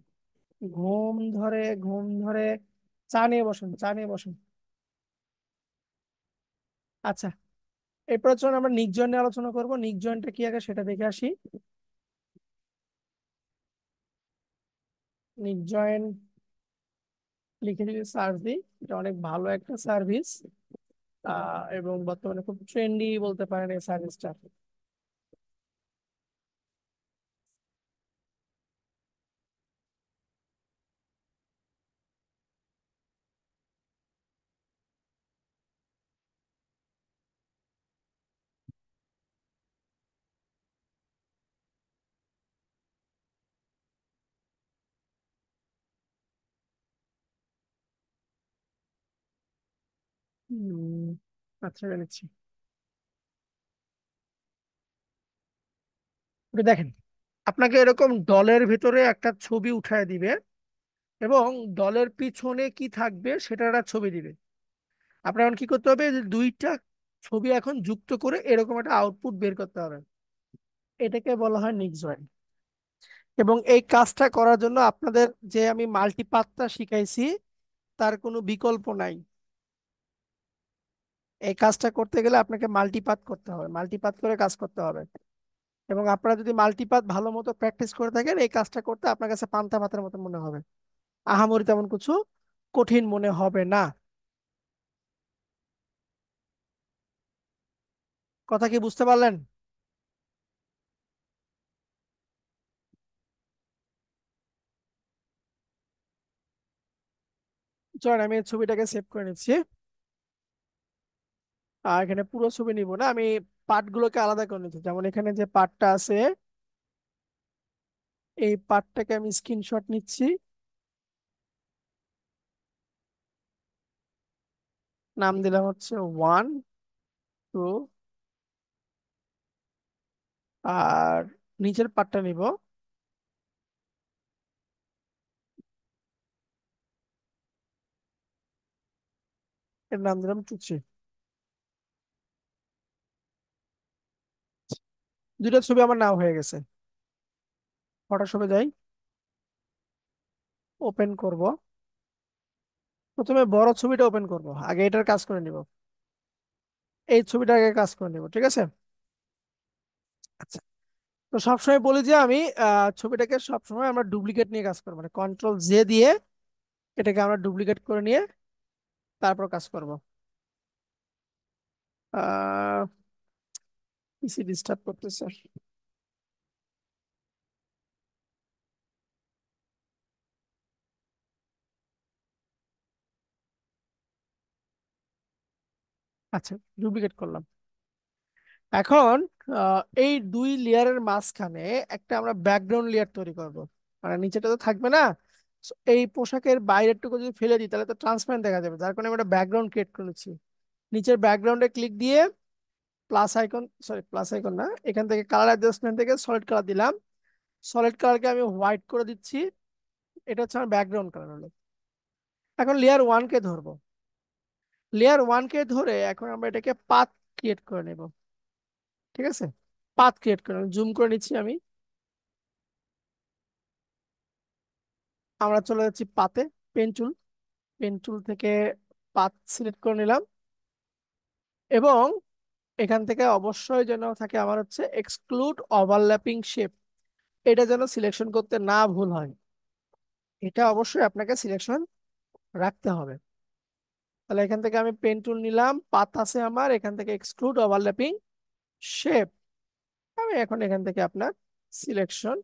ঘুম ধরে, ঘুম ধরে, চা নিয়ে বসুন, চা নিয়ে বসুন। আচ্ছা, এরপর চলুন আমরা নিক জয়েন নিয়ে আলোচনা করবো। নিক জয়েনটা কি আগে সেটা দেখে আসি। নিক জয়েন লিখে যদি সার্চ দিই, এটা অনেক ভালো একটা সার্ভিস, এবং বর্তমানে খুব ট্রেন্ডি বলতে পারেন এই সার্ভিসটা। হম, আচ্ছা জেনেছি। ওটা দেখেন, আপনাকে এরকম দলের ভিতরে একটা ছবি উঠায় দিবে, এবং দলের পিছনে কি থাকবে সেটা একটা ছবি দিবে। আপনার এখন কি করতে হবে, যে দুইটা ছবি এখন যুক্ত করে এরকম একটা আউটপুট বের করতে হবে। এটাকে বলা হয় নিক জয়েন। এবং এই কাজটা করার জন্য আপনাদের যে আমি মাল্টিপাথটা শিখাইছি, তার কোনো বিকল্প নাই। এই কাজটা করতে গেলে আপনাকে মাল্টিপাথ করতে হবে, মাল্টিপাথ করে কাজ করতে হবে। এবং আপনারা যদি মাল্টিপাথ ভালো মতো প্র্যাকটিস করে থাকেন, এই কাজটা করতে আপনার কাছে পান্তা ভাতের মতো মনে হবে, আহামরি তেমন কিছু কঠিন মনে হবে না। কথা কি বুঝতে পারলেন? চলেন আমি এই ছবিটাকে সেভ করে নিচ্ছি। আর এখানে পুরো ছবি নিব না, আমি পার্টগুলোকে আলাদা করে নিচ্ছি। যেমন এখানে যে পার্টটা আছে, এই পার্টটাকে আমি স্ক্রিনশট নিচ্ছি, নাম দিলাম হচ্ছে 1 2। আর নিচের পার্টটা নিব, এর নাম দিলাম 2 3। দুইটা ছবি আমার নাও হয়ে গেছে। ফটোশপে যাই, ওপেন করব। প্রথমে বড় ছবিটা ওপেন করব, আগে এটার কাজ করে নিব। এই ছবিটা আগে কাজ করে নিব, ঠিক আছে? আচ্ছা, তো সবসময় বলি যে আমি ছবিটাকে সবসময় আমরা ডুপ্লিকেট নিয়ে কাজ করবো, মানে কন্ট্রোল জে দিয়ে এটাকে আমরা ডুপ্লিকেট করে নিয়ে তারপর কাজ করব। আহ পিসি ডিস্টার্ব করতেছে। আচ্ছা, ডুপ্লিকেট করলাম। এখন এই দুই লেয়ারের মাঝখানে একটা আমরা ব্যাকগ্রাউন্ড লেয়ার তৈরি করব। মানে নিচেটা তো থাকবে না, So, এই পোশাকের বাইরেরটুকু যদি ফেলে দিই তাহলে তো ট্রান্সপারেন্ট দেখা যাবে, যার কারণে আমরা ব্যাকগ্রাউন্ড ক্রিয়েট করেছি। নিচের ব্যাকগ্রাউন্ডে ক্লিক দিয়ে plus icon, sorry plus icon না, এখান থেকে কালার অ্যাডজাস্টমেন্ট থেকে সলিড কালার দিলাম। সলিড কালারকে আমি হোয়াইট করে দিচ্ছি। এটা হচ্ছে আমার ব্যাকগ্রাউন্ড কালার হলো। এখন লেয়ার ওয়ানকে ধরবো। লেয়ার ওয়ানকে ধরে এখন আমরা এটাকে পাথ ক্রিয়েট করে নেব, ঠিক আছে? পাথ ক্রিয়েট করে জুম করে নিচ্ছি আমি। আমরা চলে যাচ্ছি পাতে, পেন টুল, পেন টুল থেকে পাথ সিলেক্ট করে নিলাম। এবং এখান থেকে অবশ্যই যেন থাকে আমার হচ্ছে এক্সক্লুড ওভারল্যাপিং শেপ, এটা যেন সিলেকশন করতে না ভুল হয়। এটা অবশ্যই আপনাকে সিলেকশন রাখতে হবে। তাহলে এখান থেকে আমি পেন টুল নিলাম, পাথ আছে আমার, এখান থেকে এক্সক্লুড ওভারল্যাপিং শেপ। আমি এখন এখান থেকে আপনার সিলেকশন,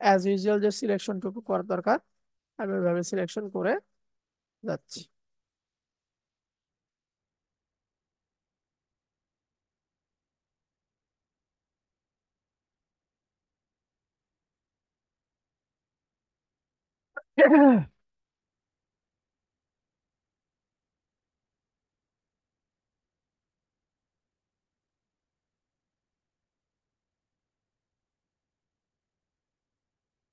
অ্যাজ ইউজুয়াল যে সিলেকশনটুকু করার দরকার, আমি ওইভাবে সিলেকশন করে যাচ্ছি।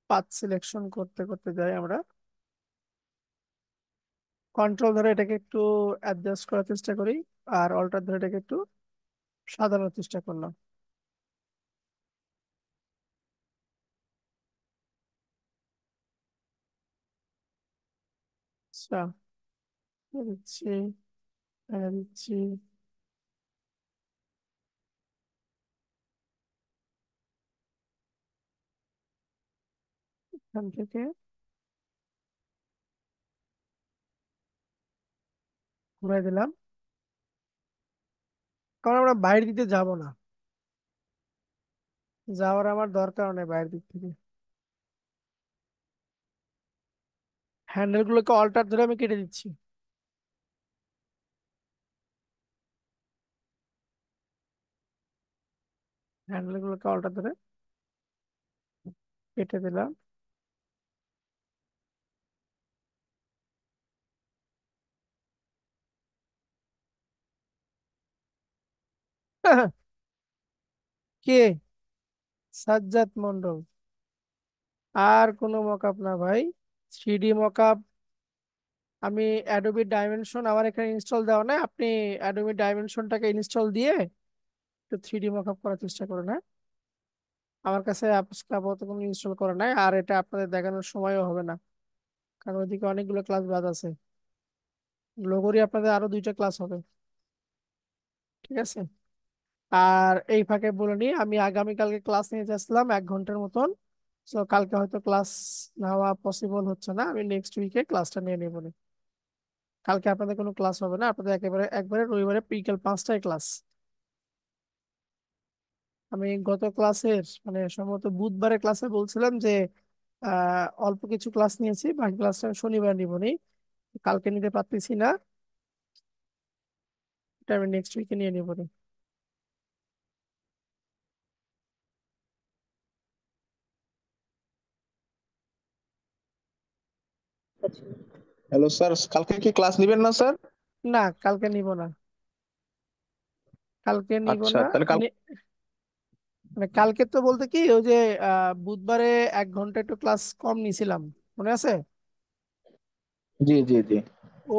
5 সিলেকশন করতে করতে যাই আমরা, কন্ট্রোল ধরে এটাকে একটু অ্যাডজাস্ট করার চেষ্টা করি, আর অল্টার ধরে এটাকে একটু সাজানোর চেষ্টা করলাম। আচ্ছা, দিচ্ছি, দিচ্ছি। এখান থেকে ঘুরাই দিলাম, কারণ আমরা বাইরের দিকে যাব না, যাওয়ার আমার দরকার নেই বাইরের দিক থেকে। হ্যান্ডেল গুলোকে অল্টার ধরে আমি কেটে দিচ্ছি। হ্যান্ডেল গুলোকে অল্টার ধরে কেটে দিলাম। কে? সাজ্জাদ মন্ডল? আর কোনো মকআপ না ভাই, 3D মকআপ। আমি অ্যাডোবি ডাইমেনশন আমার এখানে ইনস্টল দেওয়া নাই, আপনি অ্যাডোবি ডাইমেনশনটাকে ইনস্টল দিয়ে একটু 3D মকআপ করার চেষ্টা করুন, হ্যাঁ। আমার কাছে আপাতত কোনো ইনস্টল করা নাই, আর এটা আপনাদের দেখানোর সময়ও হবে না, কারণ ওইদিকে অনেকগুলো ক্লাস বাদ আছে। লোগোরই আপনাদের আরো 2টা ক্লাস হবে, ঠিক আছে। আর এই ফাঁকে বলে নিই, আমি আগামীকালকে ক্লাস নিয়ে যাচ্ছিলাম 1 ঘন্টার মতন। তো কালকে হয়তো ক্লাস নেওয়া পসিবল হচ্ছে না, আমি নেক্সট উইকে ক্লাসটা নিয়ে নেবো নি। কালকে আপনাদের কোনো ক্লাস হবে না, আপনাদের একেবারে একবারে রবিবারে বিকেল 5টায় ক্লাস। আমি গত ক্লাসের মানে সম্ভবত বুধবারে ক্লাসে বলছিলাম যে অল্প কিছু ক্লাস নিয়েছি, বাকি ক্লাসটা আমি শনিবার নিব নি, কালকে নিতে পারতেছি না, এটা আমি নেক্সট উইকে নিয়ে নিব নি। হ্যালো স্যার, কালকে কি ক্লাস নিবেন না স্যার? না, কালকে নিব না, কালকে নিব আচ্ছা, না। তাহলে কাল। মানে কালকে তো বলতে কি ওই যে বুধবারে 1 ঘন্টা একটু ক্লাস কম নিয়েছিলাম, মনে আছে? জি জি জি।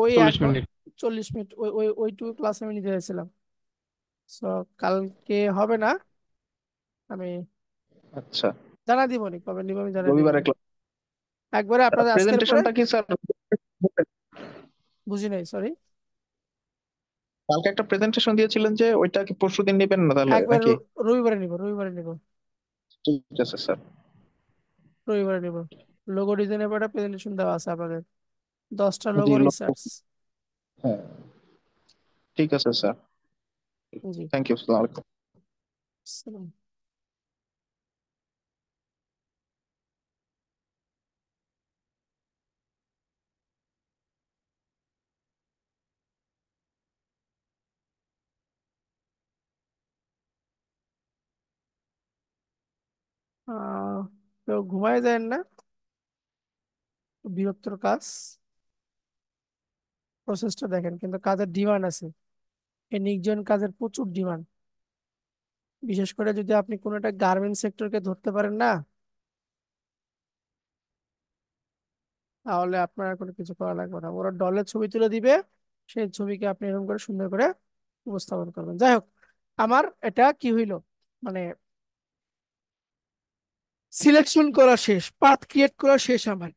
ওই এক 40 মিনিট। 40 মিনিট ওই ওই ওইটুকু ক্লাস আমি নিতে চাইছিলাম। তো কালকে হবে না, আমি আচ্ছা। জানা দিব নি কবে নিব, আমি জানা দিব রবিবারে নি ক্লাস। একবারে আপনাদের আজকের পরে। প্রেজেন্টেশনটা কি স্যার? বুঝি নাই, সরি। কালকে একটা প্রেজেন্টেশন দিয়েছিলেন যে, ওইটা কি পরশুদিন নেবেন না তাহলে একবারে নাকি? রবিবারে নিব, রবিবারে নিব, ঠিক আছে স্যার। রবিবারে নিব। লোগো ডিজাইনের পর একটা প্রেজেন্টেশন দেওয়া আছে আপনাদের, 10টা জি লোগো রিসার্চ। হ্যাঁ, ঠিক আছে স্যার। জি। Thank you sir. আসসালাম। আহ কেউ ঘুমায় যায় না, বিরক্তর কাজ। প্রসেসটা দেখেন, কিন্তু কাজের ডিমান্ড আছে, এই নির্জন কাজের প্রচুর ডিমান্ড। বিশেষ করে যদি আপনি কোনো একটা গার্মেন্ট সেক্টরকে ধরতে পারেন না, তাহলে আপনার আর কোনো কিছু করা লাগবে না, ওরা ডলের ছবি তুলে দিবে, সেই ছবিকে আপনি এরকম করে সুন্দর করে উপস্থাপন করবেন। যাই হোক, আমার এটা কি হইলো, মানে সিলেকশন করা শেষ, পাথ ক্রিয়েট করা শেষ আমার,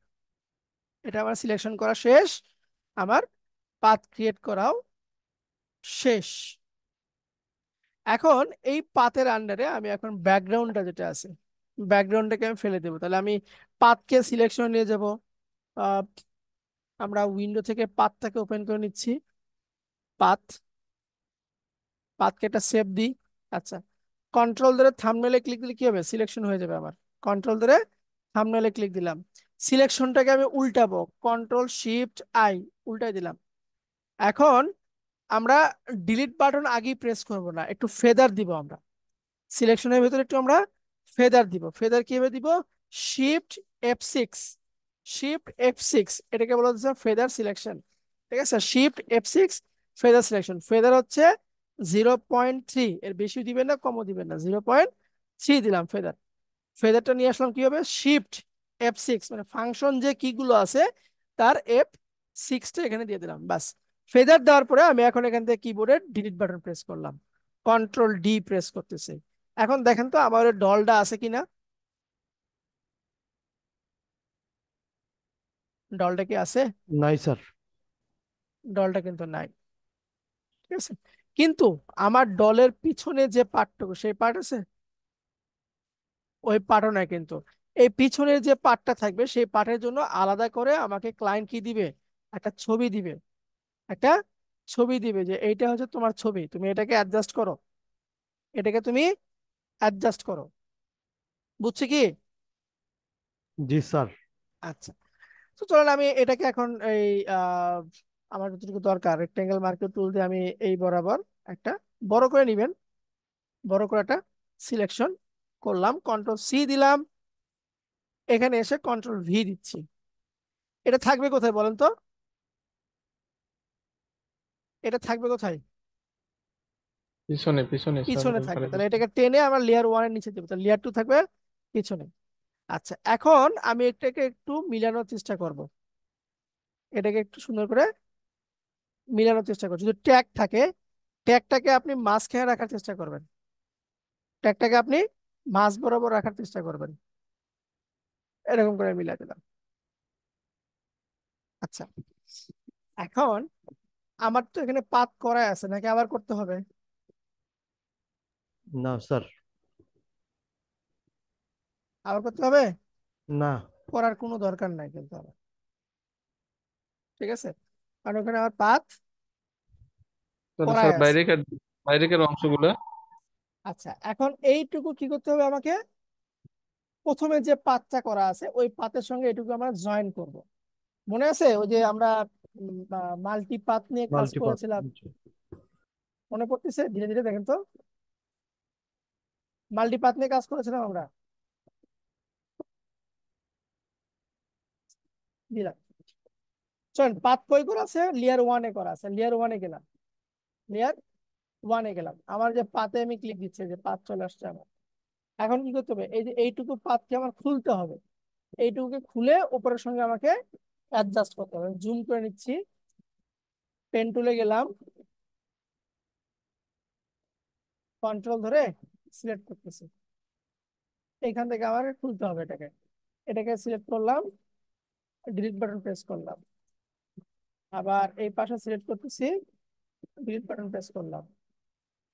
এটা আমার সিলেকশন করা শেষ, আমার পাথ ক্রিয়েট করাও শেষ। এখন এই পাথের আন্ডারে আমি এখন ব্যাকগ্রাউন্ডটা যেটা আছে, ব্যাকগ্রাউন্ডটাকে আমি ফেলে দেবো। তাহলে আমি পাথকে সিলেকশন নিয়ে যাব। আহ, আমরা উইন্ডো থেকে পাথটাকে ওপেন করে নিচ্ছি, পাথ, পাথকে একটা সেভ দিই। আচ্ছা, কন্ট্রোল ধরে থাম্বনেলে ক্লিক দিলে কি হবে, সিলেকশন হয়ে যাবে আমার। কন্ট্রোল ধরে থাম্বনেলে ক্লিক দিলাম, সিলেকশনটাকে আমি উল্টাবো, কন্ট্রোল শিফট আই, উল্টাই দিলাম। এখন আমরা ডিলিট বাটন আগেই প্রেস করব না, একটু ফেদার দিব আমরা, সিলেকশনের ভিতরে একটু আমরা ফেদার দিব। ফেদার কিভাবে দিব, শিফট F6, শিফট F6, এটাকে বলা হচ্ছে ফেদার সিলেকশন। ঠিক আছে, shift F6, feather selection. Feather হচ্ছে 0.3, এর বেশি দিবেন না কমও দিবেন না, 0.3 দিলাম ফেদার। ফেদারটা নিয়ে আসলাম কি হবে, শিফট F6, মানে ফাংশন যে কি গুলো আছে তার F6টা এখানে দিয়ে দিলাম, বাস। ফেদার দেওয়ার পরে আমি এখন এখান থেকে কিবোর্ডের ডিলিট বাটন প্রেস করলাম, কন্ট্রোল ডি প্রেস করতেছি। এখন দেখেন তো আমার ওই ডলটা আছে কিনা, ডলটা কি আছে? নাই স্যার। ডলটা কিন্তু নাই, ঠিক আছে। কিন্তু আমার ডলের পিছনে যে পার্টটুকু, সেই পার্ট আছে, ওই পার্টও নাই কিন্তু। এই পিছনের যে পার্টটা থাকবে সেই পার্টের জন্য আলাদা করে আমাকে ক্লায়েন্ট কি দিবে, একটা ছবি দিবে, একটা ছবি দিবে যে এইটা হচ্ছে তোমার ছবি, তুমি এটাকে অ্যাডজাস্ট করো, এটাকে তুমি অ্যাডজাস্ট করো। বুঝছি কি? জি স্যার। আচ্ছা, তো চলেন আমি এটাকে এখন এই আহ, আমার যতটুকু দরকার রেক্টেঙ্গেল মার্কেট টুল দিয়ে আমি এই বরাবর একটা বড় করে নিবেন, বড় করে একটা সিলেকশন করলাম, কন্ট্রোল সি দিলাম, এখানে এসে কন্ট্রোল ভি দিচ্ছি। এটা থাকবে কোথায় বলেন তো? এটা থাকবে কোথায়? পিছনে পিছনে স্যার, পিছনে থাকবে। একবারে তাহলে পিছনে। এটাকে টেনে আমরা লেয়ার ওয়ান এর নিচে দেবো, তাহলে লেয়ার টু থাকবে পিছনে। আচ্ছা, এখন আমি এটাকে একটু মিলানোর চেষ্টা করব, এটাকে একটু সুন্দর করে মিলানোর চেষ্টা করছি। যদি ট্যাগ থাকে, ট্যাগটাকে আপনি মাঝখানে রাখার চেষ্টা করবেন, ট্যাগটাকে আপনি মাঝ বরাবর রাখার চেষ্টা করবেন, এরকম করে মিলাই দিলাম। আচ্ছা, এখন আমার তো এখানে পাত করা আছে, নাকি আবার করতে হবে? না স্যার। আবার করতে হবে? না। করার কোনো দরকার নাই কিন্তু আমার, ঠিক আছে, কারণ ওখানে আমার পাত তাহলে করাই স্যার আছে। বাইরেকার অংশগুলো। আচ্ছা, এখন এইটুকু কি করতে হবে আমাকে, প্রথমে যে পাতটা করা আছে ওই পাতের সঙ্গে এটুকু আমরা জয়েন করব। মনে আছে ওই যে আমরা মাল্টি পাত নিয়ে কাজ মাল্টিপাথ। করেছিলাম? মনে পড়তেছে? ধীরে ধীরে দেখেন তো, মাল্টি পাত নিয়ে কাজ করেছিলাম আমরা, দিলাম। চলেন, পাত কই করা আছে, লেয়ার ওয়ানে করা আছে, লেয়ার ওয়ানে গেলাম, লেয়ার ওয়ানে গেলাম, আমার যে পাতে আমি ক্লিক দিচ্ছি, যে পাত চলে আসছে আমার। এখন কি করতে হবে, এই যে এইটুকু পাতকে আমার খুলতে হবে, এইটুকুকে খুলে উপরের সঙ্গে আমাকে অ্যাডজাস্ট করতে হবে। জুম করে নিচ্ছি, পেন টুলে গেলাম, কন্ট্রোল ধরে সিলেক্ট করতেছি, এখান থেকে আমার খুলতে হবে এটাকে, এটাকে সিলেক্ট করলাম, ডিলিট বাটন প্রেস করলাম, আবার এই পাশে সিলেক্ট করতেছি, ডিলিট বাটন প্রেস করলাম,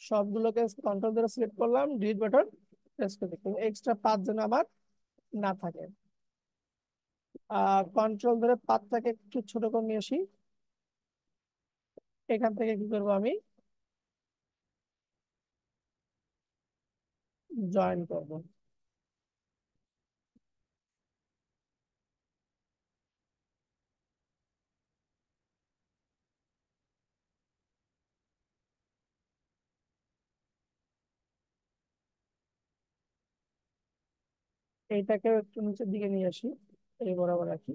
সবগুলোকে কন্ট্রোল ধরে সিলেক্ট করলাম, ডিলিট বাটন প্রেস করতে, কিন্তু এক্সট্রা পাথ যেন আমার না থাকে। কন্ট্রোল ধরে পাথটাকে একটু ছোট করে নিয়ে আসি, এখান থেকে কি করবো আমি, জয়েন করব। এইটাকে একটু নিচের দিকে নিয়ে আসি, এই বরাবর রাখি,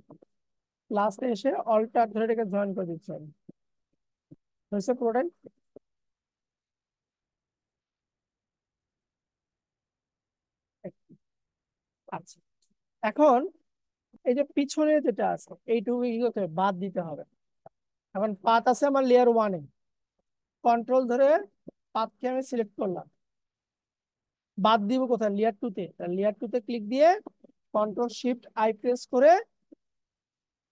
লাস্টে এসে অল্টার ধরে এটাকে জয়েন করে দিচ্ছি আমি। হয়েছে পুরোটাই? আচ্ছা, এখন এই যে পিছনে যেটা আছে এইটুকু কি করতে হবে, বাদ দিতে হবে। এখন পাত আছে আমার লেয়ার ওয়ানে, কন্ট্রোল ধরে পাতকে আমি সিলেক্ট করলাম, বাদ দিব কোথায়, লেয়ার টু তে, লেয়ার টু তে ক্লিক দিয়ে কন্ট্রোল শিফট আই প্রেস করে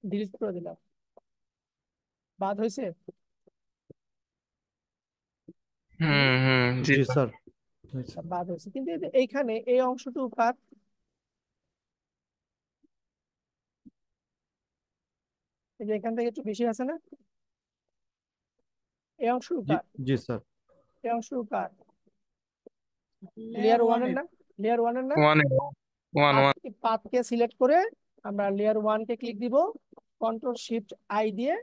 ডিলিট করে দিলাম, বাদ হয়েছে? হুম হুম, জি জি স্যার। স্যার। বাদ হয়েছে, কিন্তু এই যে এইখানে এই অংশটুকু কার, এই যে এখান থেকে একটু বেশি আছে না, এই অংশটুকু জি কার, জি স্যার। এই অংশটুকু কার, লেয়ার লেয়ার ওয়ানের ওয়ানের। না, লেয়ার ওয়ানের না। ওয়ান ওয়ান পাত ওয়ান। পাতকে সিলেক্ট করে আমরা লেয়ার ওয়ান কে ক্লিক দিব, কন্ট্রোল শিফট আই দিয়ে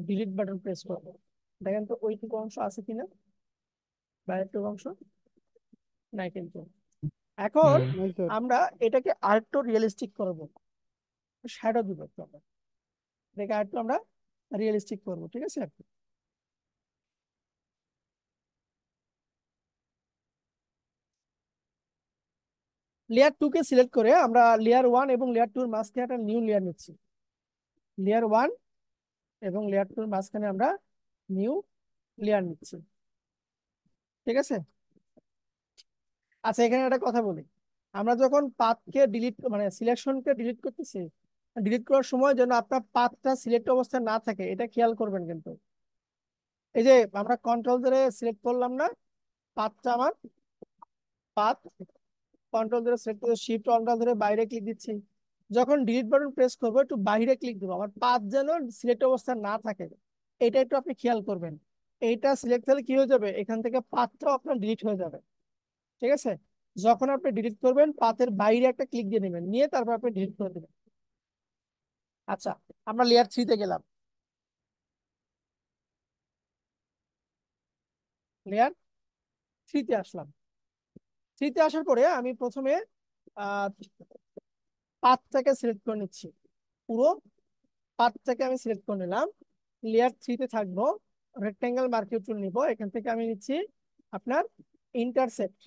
ডিলিট বাটন প্রেস করবো, দেখেন তো ওইটুকু অংশ আছে কিনা, বাইরের অংশ নাই কিন্তু। এখন হুম। নাই স্যার। আমরা এটাকে আরেকটু রিয়েলিস্টিক করবো, শ্যাডো দিব একটু আমরা, এটাকে আরেকটু আমরা রিয়েলিস্টিক করবো, ঠিক আছে। লেয়ার টু কে সিলেক্ট করে আমরা লেয়ার ওয়ান এবং লেয়ার টুর মাঝখানে একটা নিউ লেয়ার নিচ্ছি, লেয়ার ওয়ান এবং লেয়ার টুর মাঝখানে আমরা নিউ লেয়ার নিচ্ছি, ঠিক আছে। আচ্ছা, এখানে একটা কথা বলি, আমরা যখন পাথকে ডিলিট মানে সিলেকশনকে ডিলিট করতেছি, ডিলিট করার সময় যেন আপনার পাথটা সিলেক্ট অবস্থায় না থাকে, এটা খেয়াল করবেন কিন্তু। এই যে আমরা কন্ট্রোল ধরে সিলেক্ট করলাম না, পাথটা আমার পাথ কন্ট্রোল ধরে সিলেক্ট করে শিফট অল্টার ধরে বাইরে ক্লিক দিচ্ছি। যখন ডিলিট বাটন প্রেস করবো একটু বাইরে ক্লিক দেবো, আমার পাথ যেন সিলেক্ট অবস্থা না থাকে, এটা একটু আপনি খেয়াল করবেন। এইটা সিলেক্ট হলে কি হয়ে যাবে, এখান থেকে পাথটাও আপনার ডিলিট হয়ে যাবে। ঠিক আছে, যখন আপনি ডিলিট করবেন পাথের বাইরে একটা ক্লিক দিয়ে নেবেন, নিয়ে তারপর আপনি ডিলিট করে দেবেন। আচ্ছা, আমরা লেয়ার 3 তে গেলাম। লেয়ার 3 তে আসলাম। 3 তে আসার পরে আমি প্রথমে আহ পাথটাকে সিলেক্ট করে নিচ্ছি, পুরো পাথটাকে আমি সিলেক্ট করে নিলাম। লেয়ার 3 তে থাকবো, রেক্টেঙ্গেল মার্কিং টুল নিব, এখান থেকে আমি নিচ্ছি আপনার ইন্টারসেপ্ট।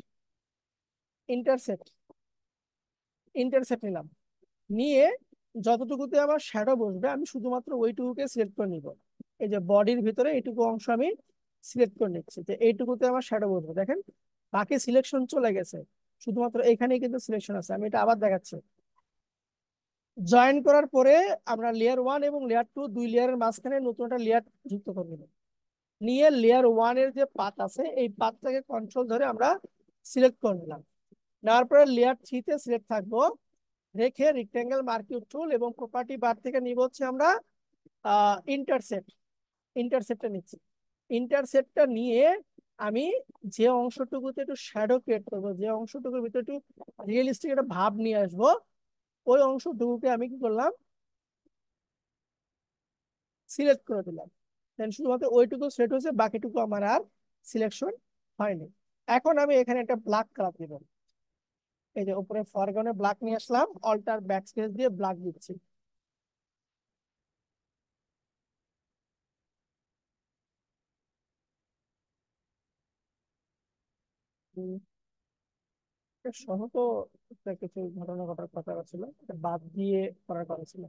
ইন্টারসেপ্ট ইন্টারসেপ্ট নিলাম, নিয়ে যতটুকুতে আমার শ্যাডো বসবে আমি শুধুমাত্র ওইটুকুকে সিলেক্ট করে নিব। এই যে বডির ভিতরে এইটুকু অংশ আমি সিলেক্ট করে নিচ্ছি, যে এইটুকুতে আমার শ্যাডো বসবে। দেখেন বাকি সিলেকশন চলে গেছে, শুধুমাত্র এখানেই কিন্তু সিলেকশন আছে। আমি এটা আবার দেখাচ্ছি। জয়েন করার পরে আমরা লেয়ার 1 এবং লেয়ার 2 দুই লেয়ারের মাঝখানে নতুন একটা লেয়ার যুক্ত করে নেব। নিয়ে লেয়ার 1 এর যে পাত আছে এই পাতটাকে কন্ট্রোল ধরে আমরা সিলেক্ট করে নিলাম। নেওয়ার পরে লেয়ার 3 তে সিলেক্ট থাকবো, রেখে রেক্টেঙ্গেল মার্কিং টুল এবং প্রপার্টি বার থেকে নিব হচ্ছে আমরা ইন্টারসেপ্ট। ইন্টারসেপ্টটা নিচ্ছি। ইন্টারসেপ্টটা নিয়ে আমি যে অংশটুকুতে একটু শ্যাডো ক্রিয়েট করবো, যে অংশটুকুর ভিতরে একটু রিয়েলিস্টিক একটা ভাব নিয়ে আসবো, ওই অংশটুকুকে আমি কি করলাম, সিলেক্ট করে দিলাম। দেন শুধুমাত্র ওইটুকু সিলেক্ট হয়েছে, বাকিটুকু আমার আর সিলেকশন হয়নি। এখন আমি এখানে একটা ব্ল্যাক কালার দিব। এই যে উপরে ফরগ্রাউন্ডে ব্ল্যাক নিয়ে আসলাম, অল্টার ব্যাকস্পেস দিয়ে ব্ল্যাক দিচ্ছি। উম, এটা সহ তো একটা কিছু ঘটনা ঘটার কথা ছিল, এটা বাদ দিয়ে করার কথা ছিল।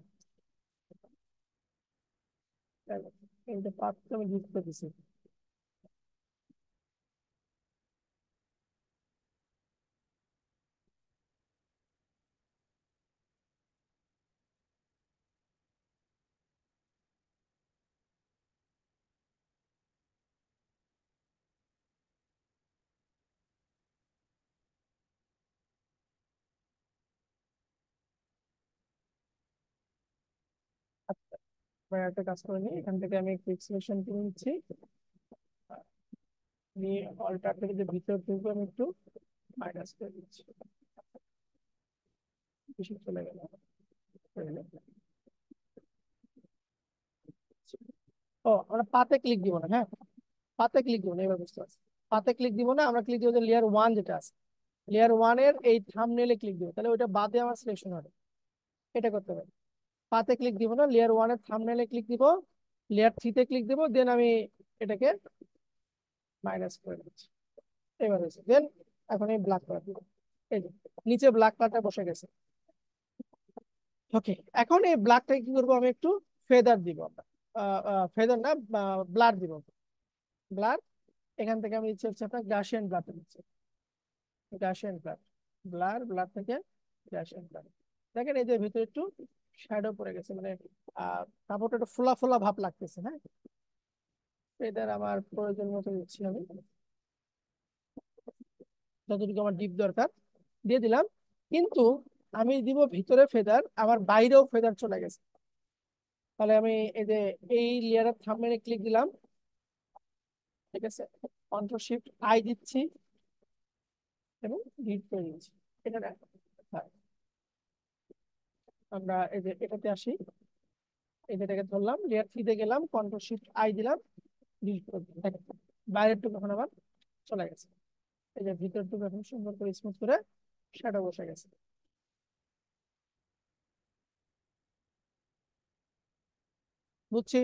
এই যে পার্টটা আমি যুক্ত দিছি। আচ্ছা, এবার একটা কাজ করে নিই, এখান থেকে আমি কুইক সিলেকশন করে নিচ্ছি। নিয়ে অল্টার থেকে যে ভিতর ঢুকবো আমি একটু মাইনাস করে দিচ্ছি, বেশি চলে গেল। ও, আমরা পাতে ক্লিক দিব না, হ্যাঁ পাতে ক্লিক দিব না, এবার বুঝতে পারছি। পাতে ক্লিক দিব না, আমরা ক্লিক দিব যে লেয়ার 1 যেটা আছে, লেয়ার 1 এর এই থাম্বনেইলে ক্লিক দিব, তাহলে ওইটা বাদে আমার সিলেকশন হবে। এটা করতে পারি। পাতে ক্লিক দিব না, লেয়ার 1 এর থাম্বনেইলে ক্লিক দিব, লেয়ার 3 তে ক্লিক দিব, দেন আমি এটাকে মাইনাস করে দিচ্ছি। এবার হয়েছে, দেন এখন এই ব্ল্যাক কালার দিব। এই যে নিচে ব্ল্যাক কালারটা বসে গেছে। ওকে, এখন এই ব্ল্যাকটাকে কি করবো, আমি একটু ফেদার দিব। ফেদার না, ব্লার দিব। ব্লার, এখান থেকে আমি ইচ্ছে হচ্ছে আপনার গাসিয়ান ব্লার দিচ্ছি। গাসিয়ান ব্লার, ব্লার থেকে গাসিয়ান ব্লার। দেখেন এই যে ভিতরে একটু শ্যাডো পড়ে গেছে, মানে কাপড়টা একটু ফোলা ফোলা ভাব লাগতেছে। হ্যাঁ, এটার আমার প্রয়োজন মতো দিচ্ছি আমি, যতটুকু আমার ডিপ দরকার দিয়ে দিলাম। কিন্তু আমি দিব ভিতরে ফেদার, আমার বাইরেও ফেদার চলে গেছে। তাহলে আমি এই যে এই লেয়ারের থাম্বনেইলে ক্লিক দিলাম, ঠিক আছে, কন্ট্রোল শিফট আই দিচ্ছি এবং ডিলিট করে দিচ্ছি। এটা না, হ্যাঁ, আমরা এই যে এটাতে আসি, এই যেটাকে ধরলাম, লেয়ার 3 তে গেলাম, কন্ট্রোল শিফট আই দিলাম, ডিলিট করে দিলাম। দেখেন বাইরের টুকু এখন আবার চলে গেছে। এই যে ভিতর টুকু এখন সুন্দর করে স্মুথ করে শ্যাডো বসে গেছে। বুঝছি,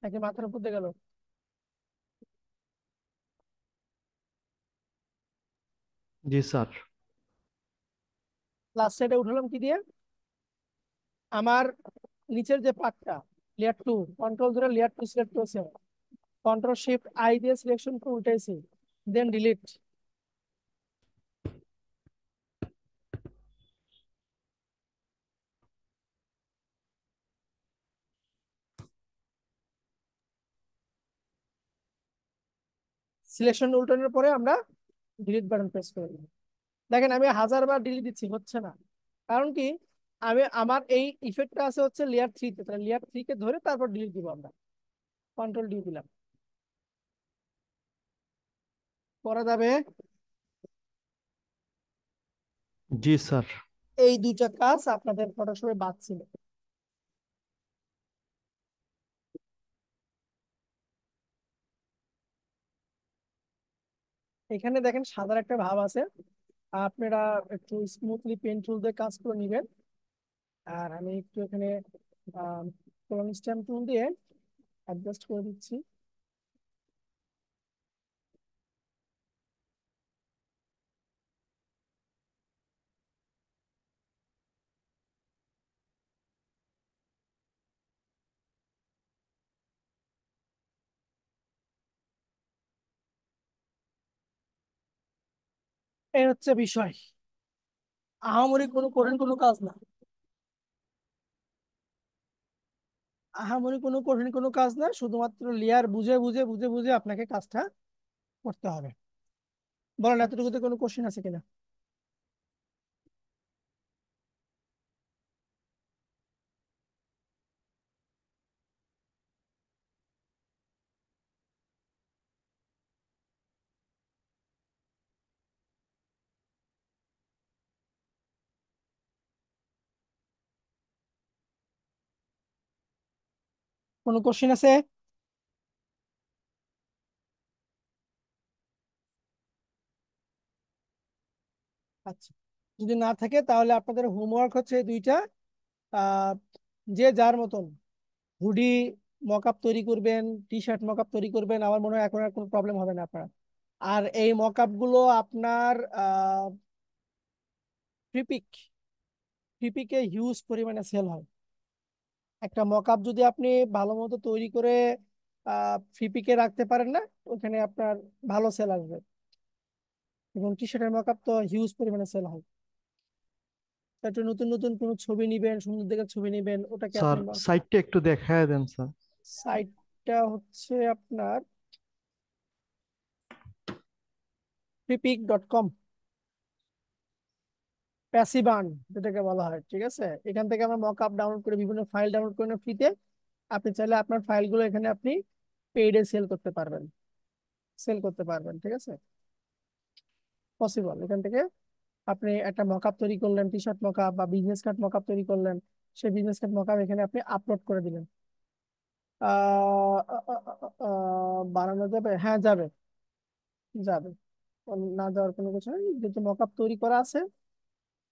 নাকি মাথার উপর দিয়ে গেল? জি স্যার। লাস্ট সাইডে উঠালাম কি দিয়ে, আমার নিচের যে পার্টটা লেয়ার 2, কন্ট্রোল ধরে লেয়ার 2 সিলেক্ট করেছে, কন্ট্রোল শিফট আই দিয়ে সিলেকশন করে উঠাইছি, দেন ডিলিট। সিলেকশন উল্টানোর পরে আমরা ডিলিট বাটন প্রেস করে দিবেন। দেখেন আমি 1000 বার ডিলিট দিচ্ছি, হচ্ছে না। কারণ কি, আমি আমার এই ইফেক্টটা আছে হচ্ছে লেয়ার 3-তে, তাহলে লেয়ার 3 কে ধরে তারপর ডিলিট দিব আমরা। কন্ট্রোল D দিলাম, করা যাবে। জি স্যার। এই দুইটা কাজ আপনাদের ফটোশপে বাদ ছিল। এখানে দেখেন সাদার একটা ভাব আছে, আপনারা একটু স্মুথলি পেন টুল দিয়ে কাজ করে নিবেন। আর আমি একটু এখানে কোলন স্ট্যাম্প টুল দিয়ে অ্যাডজাস্ট করে দিচ্ছি। এই হচ্ছে বিষয়, আহামরি কোনো কঠিন কোনো কাজ না। আহামরি কোনো কঠিন কোনো কাজ না, শুধুমাত্র লেয়ার বুঝে বুঝে বুঝে বুঝে আপনাকে কাজটা করতে হবে। বলেন এতটুকুতে কোনো কোশ্চেন আছে কিনা? কোনো কোশ্চেন আছে? আচ্ছা, যদি না থাকে তাহলে আপনাদের হোমওয়ার্ক হচ্ছে দুইটা। আহ যে যার মতন হুডি মকআপ তৈরি করবেন, টি-শার্ট মকআপ তৈরি করবেন, আমার মনে হয় এখন আর কোনো প্রবলেম হবে না আপনার। আর এই মকআপ গুলো আপনার ফ্রিপিক ফ্রিপিকে হিউজ পরিমাণে সেল হয়। একটা মকআপ যদি আপনি ভালো মতো তৈরি করে ফ্রিপিকে রাখতে পারেন না, ওখানে আপনার ভালো সেল আসবে। এবং টি শার্টের মকআপ তো হিউজ পরিমাণে সেল হয়। একটা নতুন নতুন কোনো ছবি নিবেন, সুন্দর দেখে ছবি নিবেন, ওটাকে আপনি স্যার সাইটটা একটু দেখায় দেন স্যার। সাইটটা হচ্ছে আপনার ফ্রিপিক.com, প্যাসিভান যেটাকে বলা হয়, ঠিক আছে। এখান থেকে আমরা মকআপ ডাউনলোড করে বিভিন্ন ফাইল ডাউনলোড করে ফ্রিতে, আপনি চাইলে আপনার ফাইলগুলো এখানে আপনি পেইডে সেল করতে পারবেন, ঠিক আছে। পসিবল। এখান থেকে আপনি একটা মকআপ তৈরি করলেন, টি শার্ট মকআপ বা বিজনেস কার্ড মকআপ তৈরি করলেন, সেই বিজনেস কার্ড মকআপ এখানে আপনি আপলোড করে দিলেন। বানানো যাবে, হ্যাঁ যাবে, যাবে। না যাওয়ার কোনো কিছু নেই, যেহেতু মকআপ তৈরি করা আছে,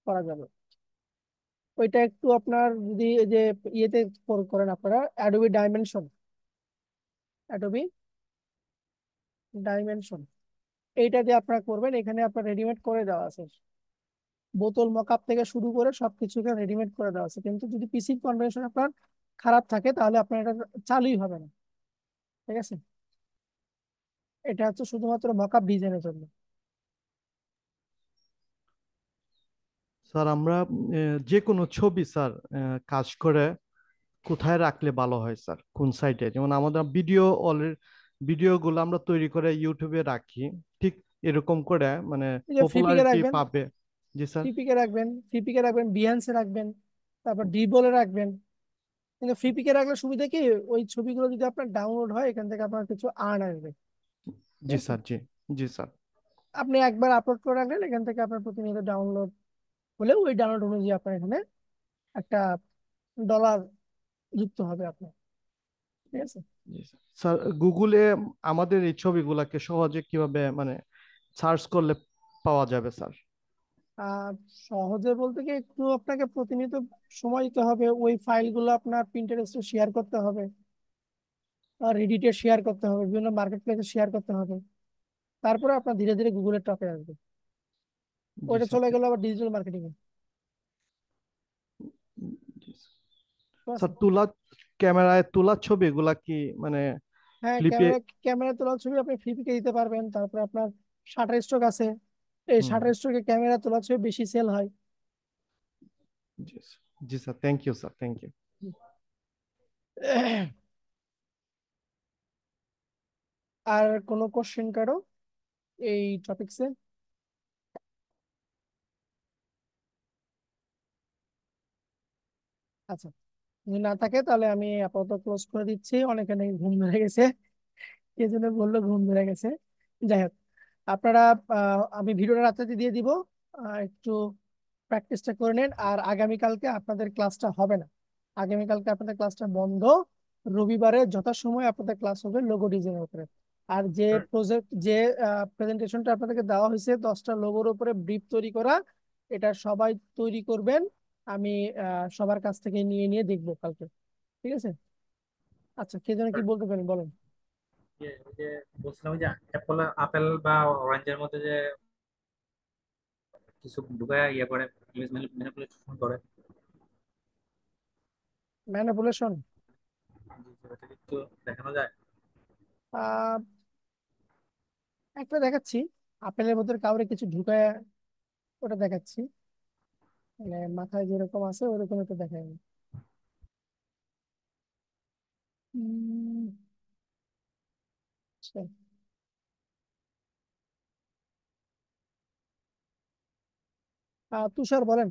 করা যাবে। ওইটা একটু আপনার যদি এই যে ইয়েতে করেন আপনারা, অ্যাডোবি ডাইমেনশন, এইটা দিয়ে আপনারা করবেন। এখানে আপনার রেডিমেড করে দেওয়া আছে, বোতল মকআপ থেকে শুরু করে সবকিছু এখানে রেডিমেড করে দেওয়া আছে। কিন্তু যদি পিসি কনফিগারেশন আপনার খারাপ থাকে তাহলে আপনার এটা চালুই হবে না, ঠিক আছে। এটা হচ্ছে শুধুমাত্র মকআপ ডিজাইনের জন্য। স্যার আমরা যে কোনো ছবি স্যার কাজ করে কোথায় রাখলে ভালো হয় স্যার, কোন সাইটে? যেমন আমাদের ভিডিও গুলো আমরা তৈরি করে ইউটিউবে রাখি, ঠিক এরকম করে মানে এই যে ফ্রিপিকে পপুলারিটি রাখবেন, পাবে। জি স্যার। ফ্রিপিকে রাখবেন, বিহান্সে রাখবেন, তারপর ডিবলে রাখবেন। কিন্তু ফ্রিপিকে রাখলে সুবিধা কি, ওই ছবিগুলো যদি আপনার ডাউনলোড হয় এখান থেকে আপনার কিছু আর্ন আসবে, ঠিক জি আছে। স্যার। জি। জি স্যার। আপনি একবার আপলোড করে রাখলেন, এখান থেকে আপনার প্রতিনিয়ত ডাউনলোড হলে ওই ডাউনলোড অনুযায়ী আপনার এখানে একটা ডলার যুক্ত হবে আপনার, ঠিক আছে। জি স্যার। স্যার গুগলে আমাদের এই ছবিগুলাকে সহজে কিভাবে মানে সার্চ করলে পাওয়া যাবে স্যার? আর সহজে বলতে কি, একটু আপনাকে প্রতিনিয়ত সময় দিতে হবে, ওই ফাইলগুলো আপনার পিন্টারেস্টে শেয়ার করতে হবে, আর রেডিটে শেয়ার করতে হবে, বিভিন্ন মার্কেট প্লেসে শেয়ার করতে হবে। তারপরে আপনার ধীরে ধীরে গুগলের টপে আসবে। জি ওইটা স্যার। চলে গেল আবার ডিজিটাল মার্কেটিং এ, জি স্যার। ঠিক আছে। স্যার ক্যামেরায় তোলা ছবিগুলা কি মানে হ্যাঁ, ফ্লিপে? ক্যামেরা তোলা ছবি আপনি ফ্লিপিকে দিতে পারবেন। তারপরে আপনার শাটার স্টক আছে, এই হুম। শাটার স্টকে ক্যামেরা তোলা ছবি বেশি সেল হয়। জি স্যার। জি sir, thank you sir, thank you. আর কোনো কোশ্চেন কারো এই টপিকসে? আচ্ছা, যদি না থাকে তাহলে আমি আপাতত ক্লোজ করে দিচ্ছি, অনেকে নাকি ঘুম ধরে গেছে, কে যেন বললো ঘুম ধরে গেছে। যাই হোক, আপনারা আমি ভিডিওটা রাত্রে দিয়ে দিব, একটু প্র্যাকটিসটা করে নেন। আর আগামীকালকে আপনাদের ক্লাসটা হবে না, আগামীকালকে আপনাদের ক্লাসটা বন্ধ। রবিবারে যথাসময়ে আপনাদের ক্লাস হবে লোগো ডিজাইনের উপরে। আর যে প্রজেক্ট, যে প্রেজেন্টেশনটা আপনাদেরকে দেওয়া হয়েছে 10টা লোগোর উপরে ব্রিফ তৈরি করা, এটা সবাই তৈরি করবেন। আমি সবার কাছ থেকে নিয়ে নিয়ে দেখবো কালকে, ঠিক আছে? আচ্ছা, কে যেন কি বলতে পারেন, বলেন। ওই যে বলছিলাম ওই যে অ্যাপল আপেল বা অরেঞ্জের মধ্যে যে কিছু ঢুকায় ইয়ে করে, ইমেজ ম্যানিপুলেশন করে, ম্যানিপুলেশন? ওটা কি একটু দেখানো যায়? আহ একটা দেখাচ্ছি, আপেলের ভিতরে কাউরে কিছু ঢুকায়, ওটা দেখাচ্ছি। মানে মাথায় যেরকম আছে ওরকম একটু দেখাই। উম, আচ্ছা। তুষার বলেন।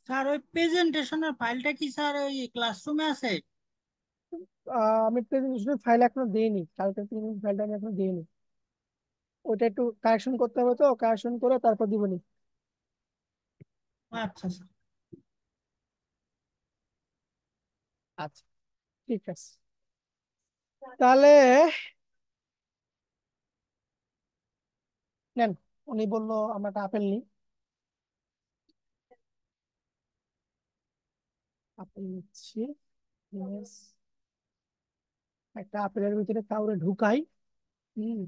স্যার ওই প্রেজেন্টেশনের ফাইলটা কি স্যার ওই ক্লাসরুমে আছে? আমি প্রেজেন্টেশনের ফাইল এখনো দিইনি, কালকে প্রেজেন্টেশন ফাইলটা আমি এখনো দিইনি। ওটা একটু কারেকশন করতে হবে, তো কারেকশন করে তারপর দিবনি। আচ্ছা স্যার। আচ্ছা, ঠিক আছে। তাহলে নেন, উনি বললো আমরা একটা আপেল নিই। আপেল নিচ্ছি। Yes, একটা আপেলের ভিতরে কাউরে ঢুকাই। হম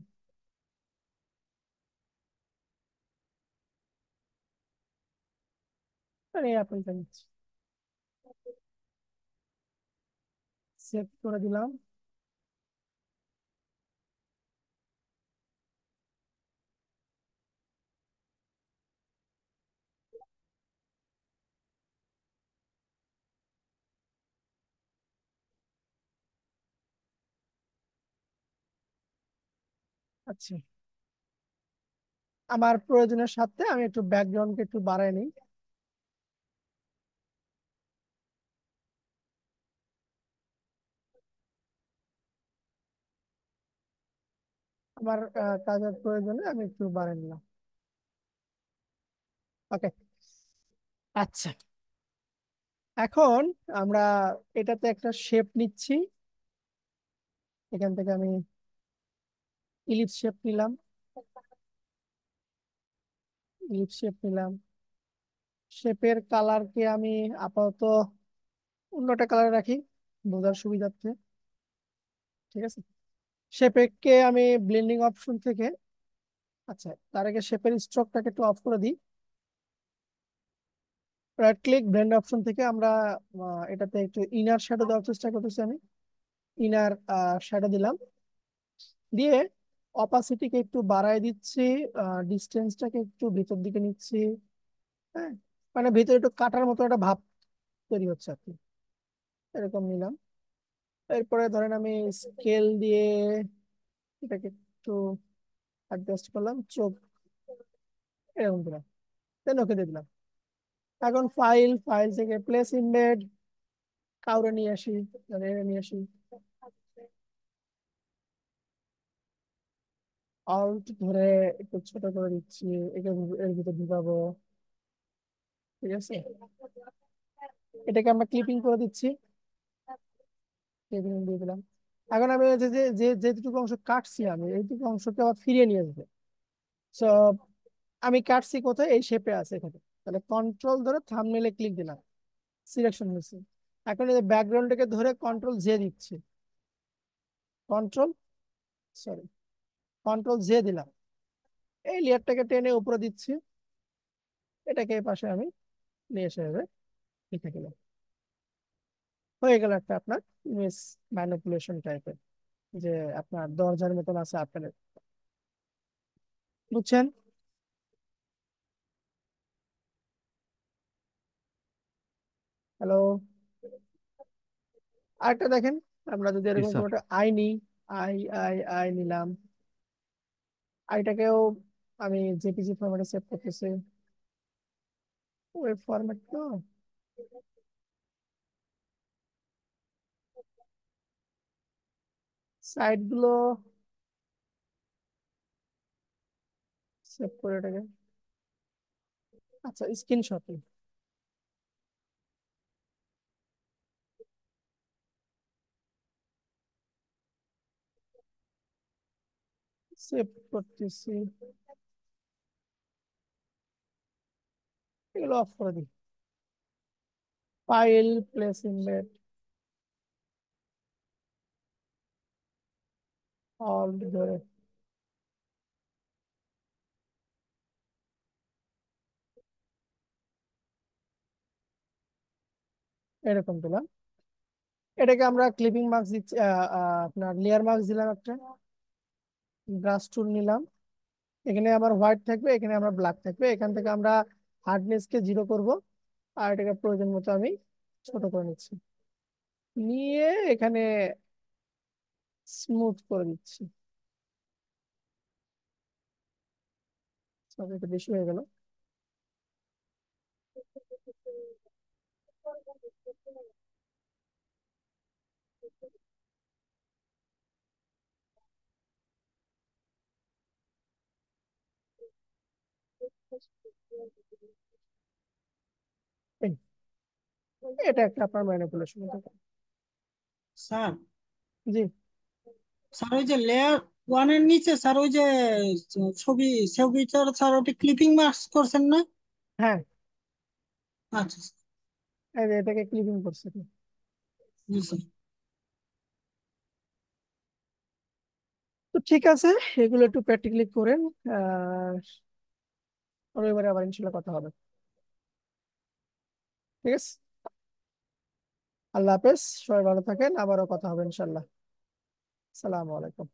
আর এই আপেলটা নিচ্ছি, সেভ করে দিলাম। আচ্ছা, আমার প্রয়োজনের সাথে আমি একটু ব্যাকগ্রাউন্ডকে একটু বাড়াই নিই। আমার কাজের প্রয়োজনে আমি একটু বাড়াই নিলাম। ওকে। আচ্ছা, এখন আমরা এটাতে একটা শেপ নিচ্ছি। এখান থেকে আমি ইলিপস শেপ নিলাম, ইলিপস শেপ নিলাম। শেপের কালারকে আমি আপাতত অন্যটা কালার রাখি বোঝার সুবিধার্থে, ঠিক আছে? শেপেরকে আমি ব্লেন্ডিং অপশন থেকে, আচ্ছা তার আগে শেপের স্ট্রোকটাকে একটু অফ করে দিই। রাইট ক্লিক ব্লেন্ড অপশন থেকে আমরা এটাতে একটু ইনার শ্যাডো দেওয়ার চেষ্টা করতেছি আমি। ইনার শ্যাডো দিলাম, দিয়ে অপাসিটিকে একটু বাড়ায় দিচ্ছি, ডিস্টেন্সটাকে একটু ভিতর দিকে নিচ্ছি। হ্যাঁ, মানে ভিতরে একটু কাটার মতো একটা ভাব তৈরি হচ্ছে আর কি, এরকম নিলাম। এরপরে ধরেন আমি স্কেল দিয়ে এটাকে একটু অ্যাডজাস্ট করলাম, চোখ এরকম দিলাম, দেন ওকে দিয়ে দিলাম। এখন ফাইল, ফাইল থেকে প্লেস ইমবেড কাউরে নিয়ে আসি, মানে এনে নিয়ে আসি, অল্ট ধরে একটু ছোট করে দিচ্ছি, একে এর ভিতর ঢুকাবো, ঠিক আছে? এটাকে আমরা ক্লিপিং করে দিচ্ছি, ক্লিপিং দিয়ে দিলাম। এখন আমি এই যে যে যে যেটুকু অংশ কাটছি আমি এইটুকু অংশকে আবার ফিরিয়ে নিয়ে আসবো। সো আমি কাটছি কোথায়, এই শেপে আছে এখানে। তাহলে কন্ট্রোল ধরে থাম্বনেইলে ক্লিক দিলাম, সিলেকশন হয়েছে। এখন এই ব্যাকগ্রাউন্ডটাকে ধরে কন্ট্রোল জে দিচ্ছি, কন্ট্রোল, সরি, কন্ট্রোল জে দিলাম। এই লেয়ারটাকে টেনে উপরে দিচ্ছি, এটাকে এই পাশে আমি নিয়ে এসে হবে, লিখে দিলাম। হয়ে গেল একটা আপনার ইমেজ ম্যানিপুলেশন টাইপের, যে আপনার দরজার মতন আছে আপনার, বুঝছেন? হ্যালো, আরেকটা দেখেন, আমরা যদি জি এরকম স্যার। কোনো একটা আই নিই, আই আই আই নিলাম, আইটাকেও আমি জেপিজি ফরম্যাটে সেভ করতেছি, ওয়েব ফরম্যাট তো, সাইড গুলো সেভ করে এটাকে, আচ্ছা স্ক্রিনশট সেভ করতেছি, এগুলো অফ করে দিই। ফাইল, প্লেস ইনডেট, অল ধরে এরকম দিলাম। এটাকে আমরা ক্লিপিং মার্কস দিচ্ছি, আপনার লেয়ার মার্কস দিলাম একটা, ব্রাশ টুল নিলাম, এখানে আমার হোয়াইট থাকবে, এখানে আমার ব্ল্যাক থাকবে, এখান থেকে আমরা হার্ডনেস কে 0 করব, আর এটাকে প্রয়োজন মতো আমি ছোট করে নিচ্ছি, নিয়ে এখানে স্মুথ করে দিচ্ছি। সব এটা বেশি হয়ে গেল। এই, এটা একটা আপনার ম্যানিপুলেশন। স্যার, জি। স্যার ওই যে লেয়ার ওয়ানের নিচে স্যার ওই যে ছবি ছবিটার স্যার ওটা ক্লিপিং মার্কস করছেন না? হ্যাঁ, আচ্ছা স্যার, এই যে এটাকে ক্লিপিং করছি। জি স্যার। তো ঠিক আছে, এগুলো একটু প্র্যাকটিক্যালি করেন, আর রবিবারে আবার ইনশাল্লাহ কথা হবে। ঠিক আছে, আল্লাহ হাফেজ, সবাই ভালো থাকেন, আবারও কথা হবে ইনশাল্লাহ। সালামু আলাইকুম।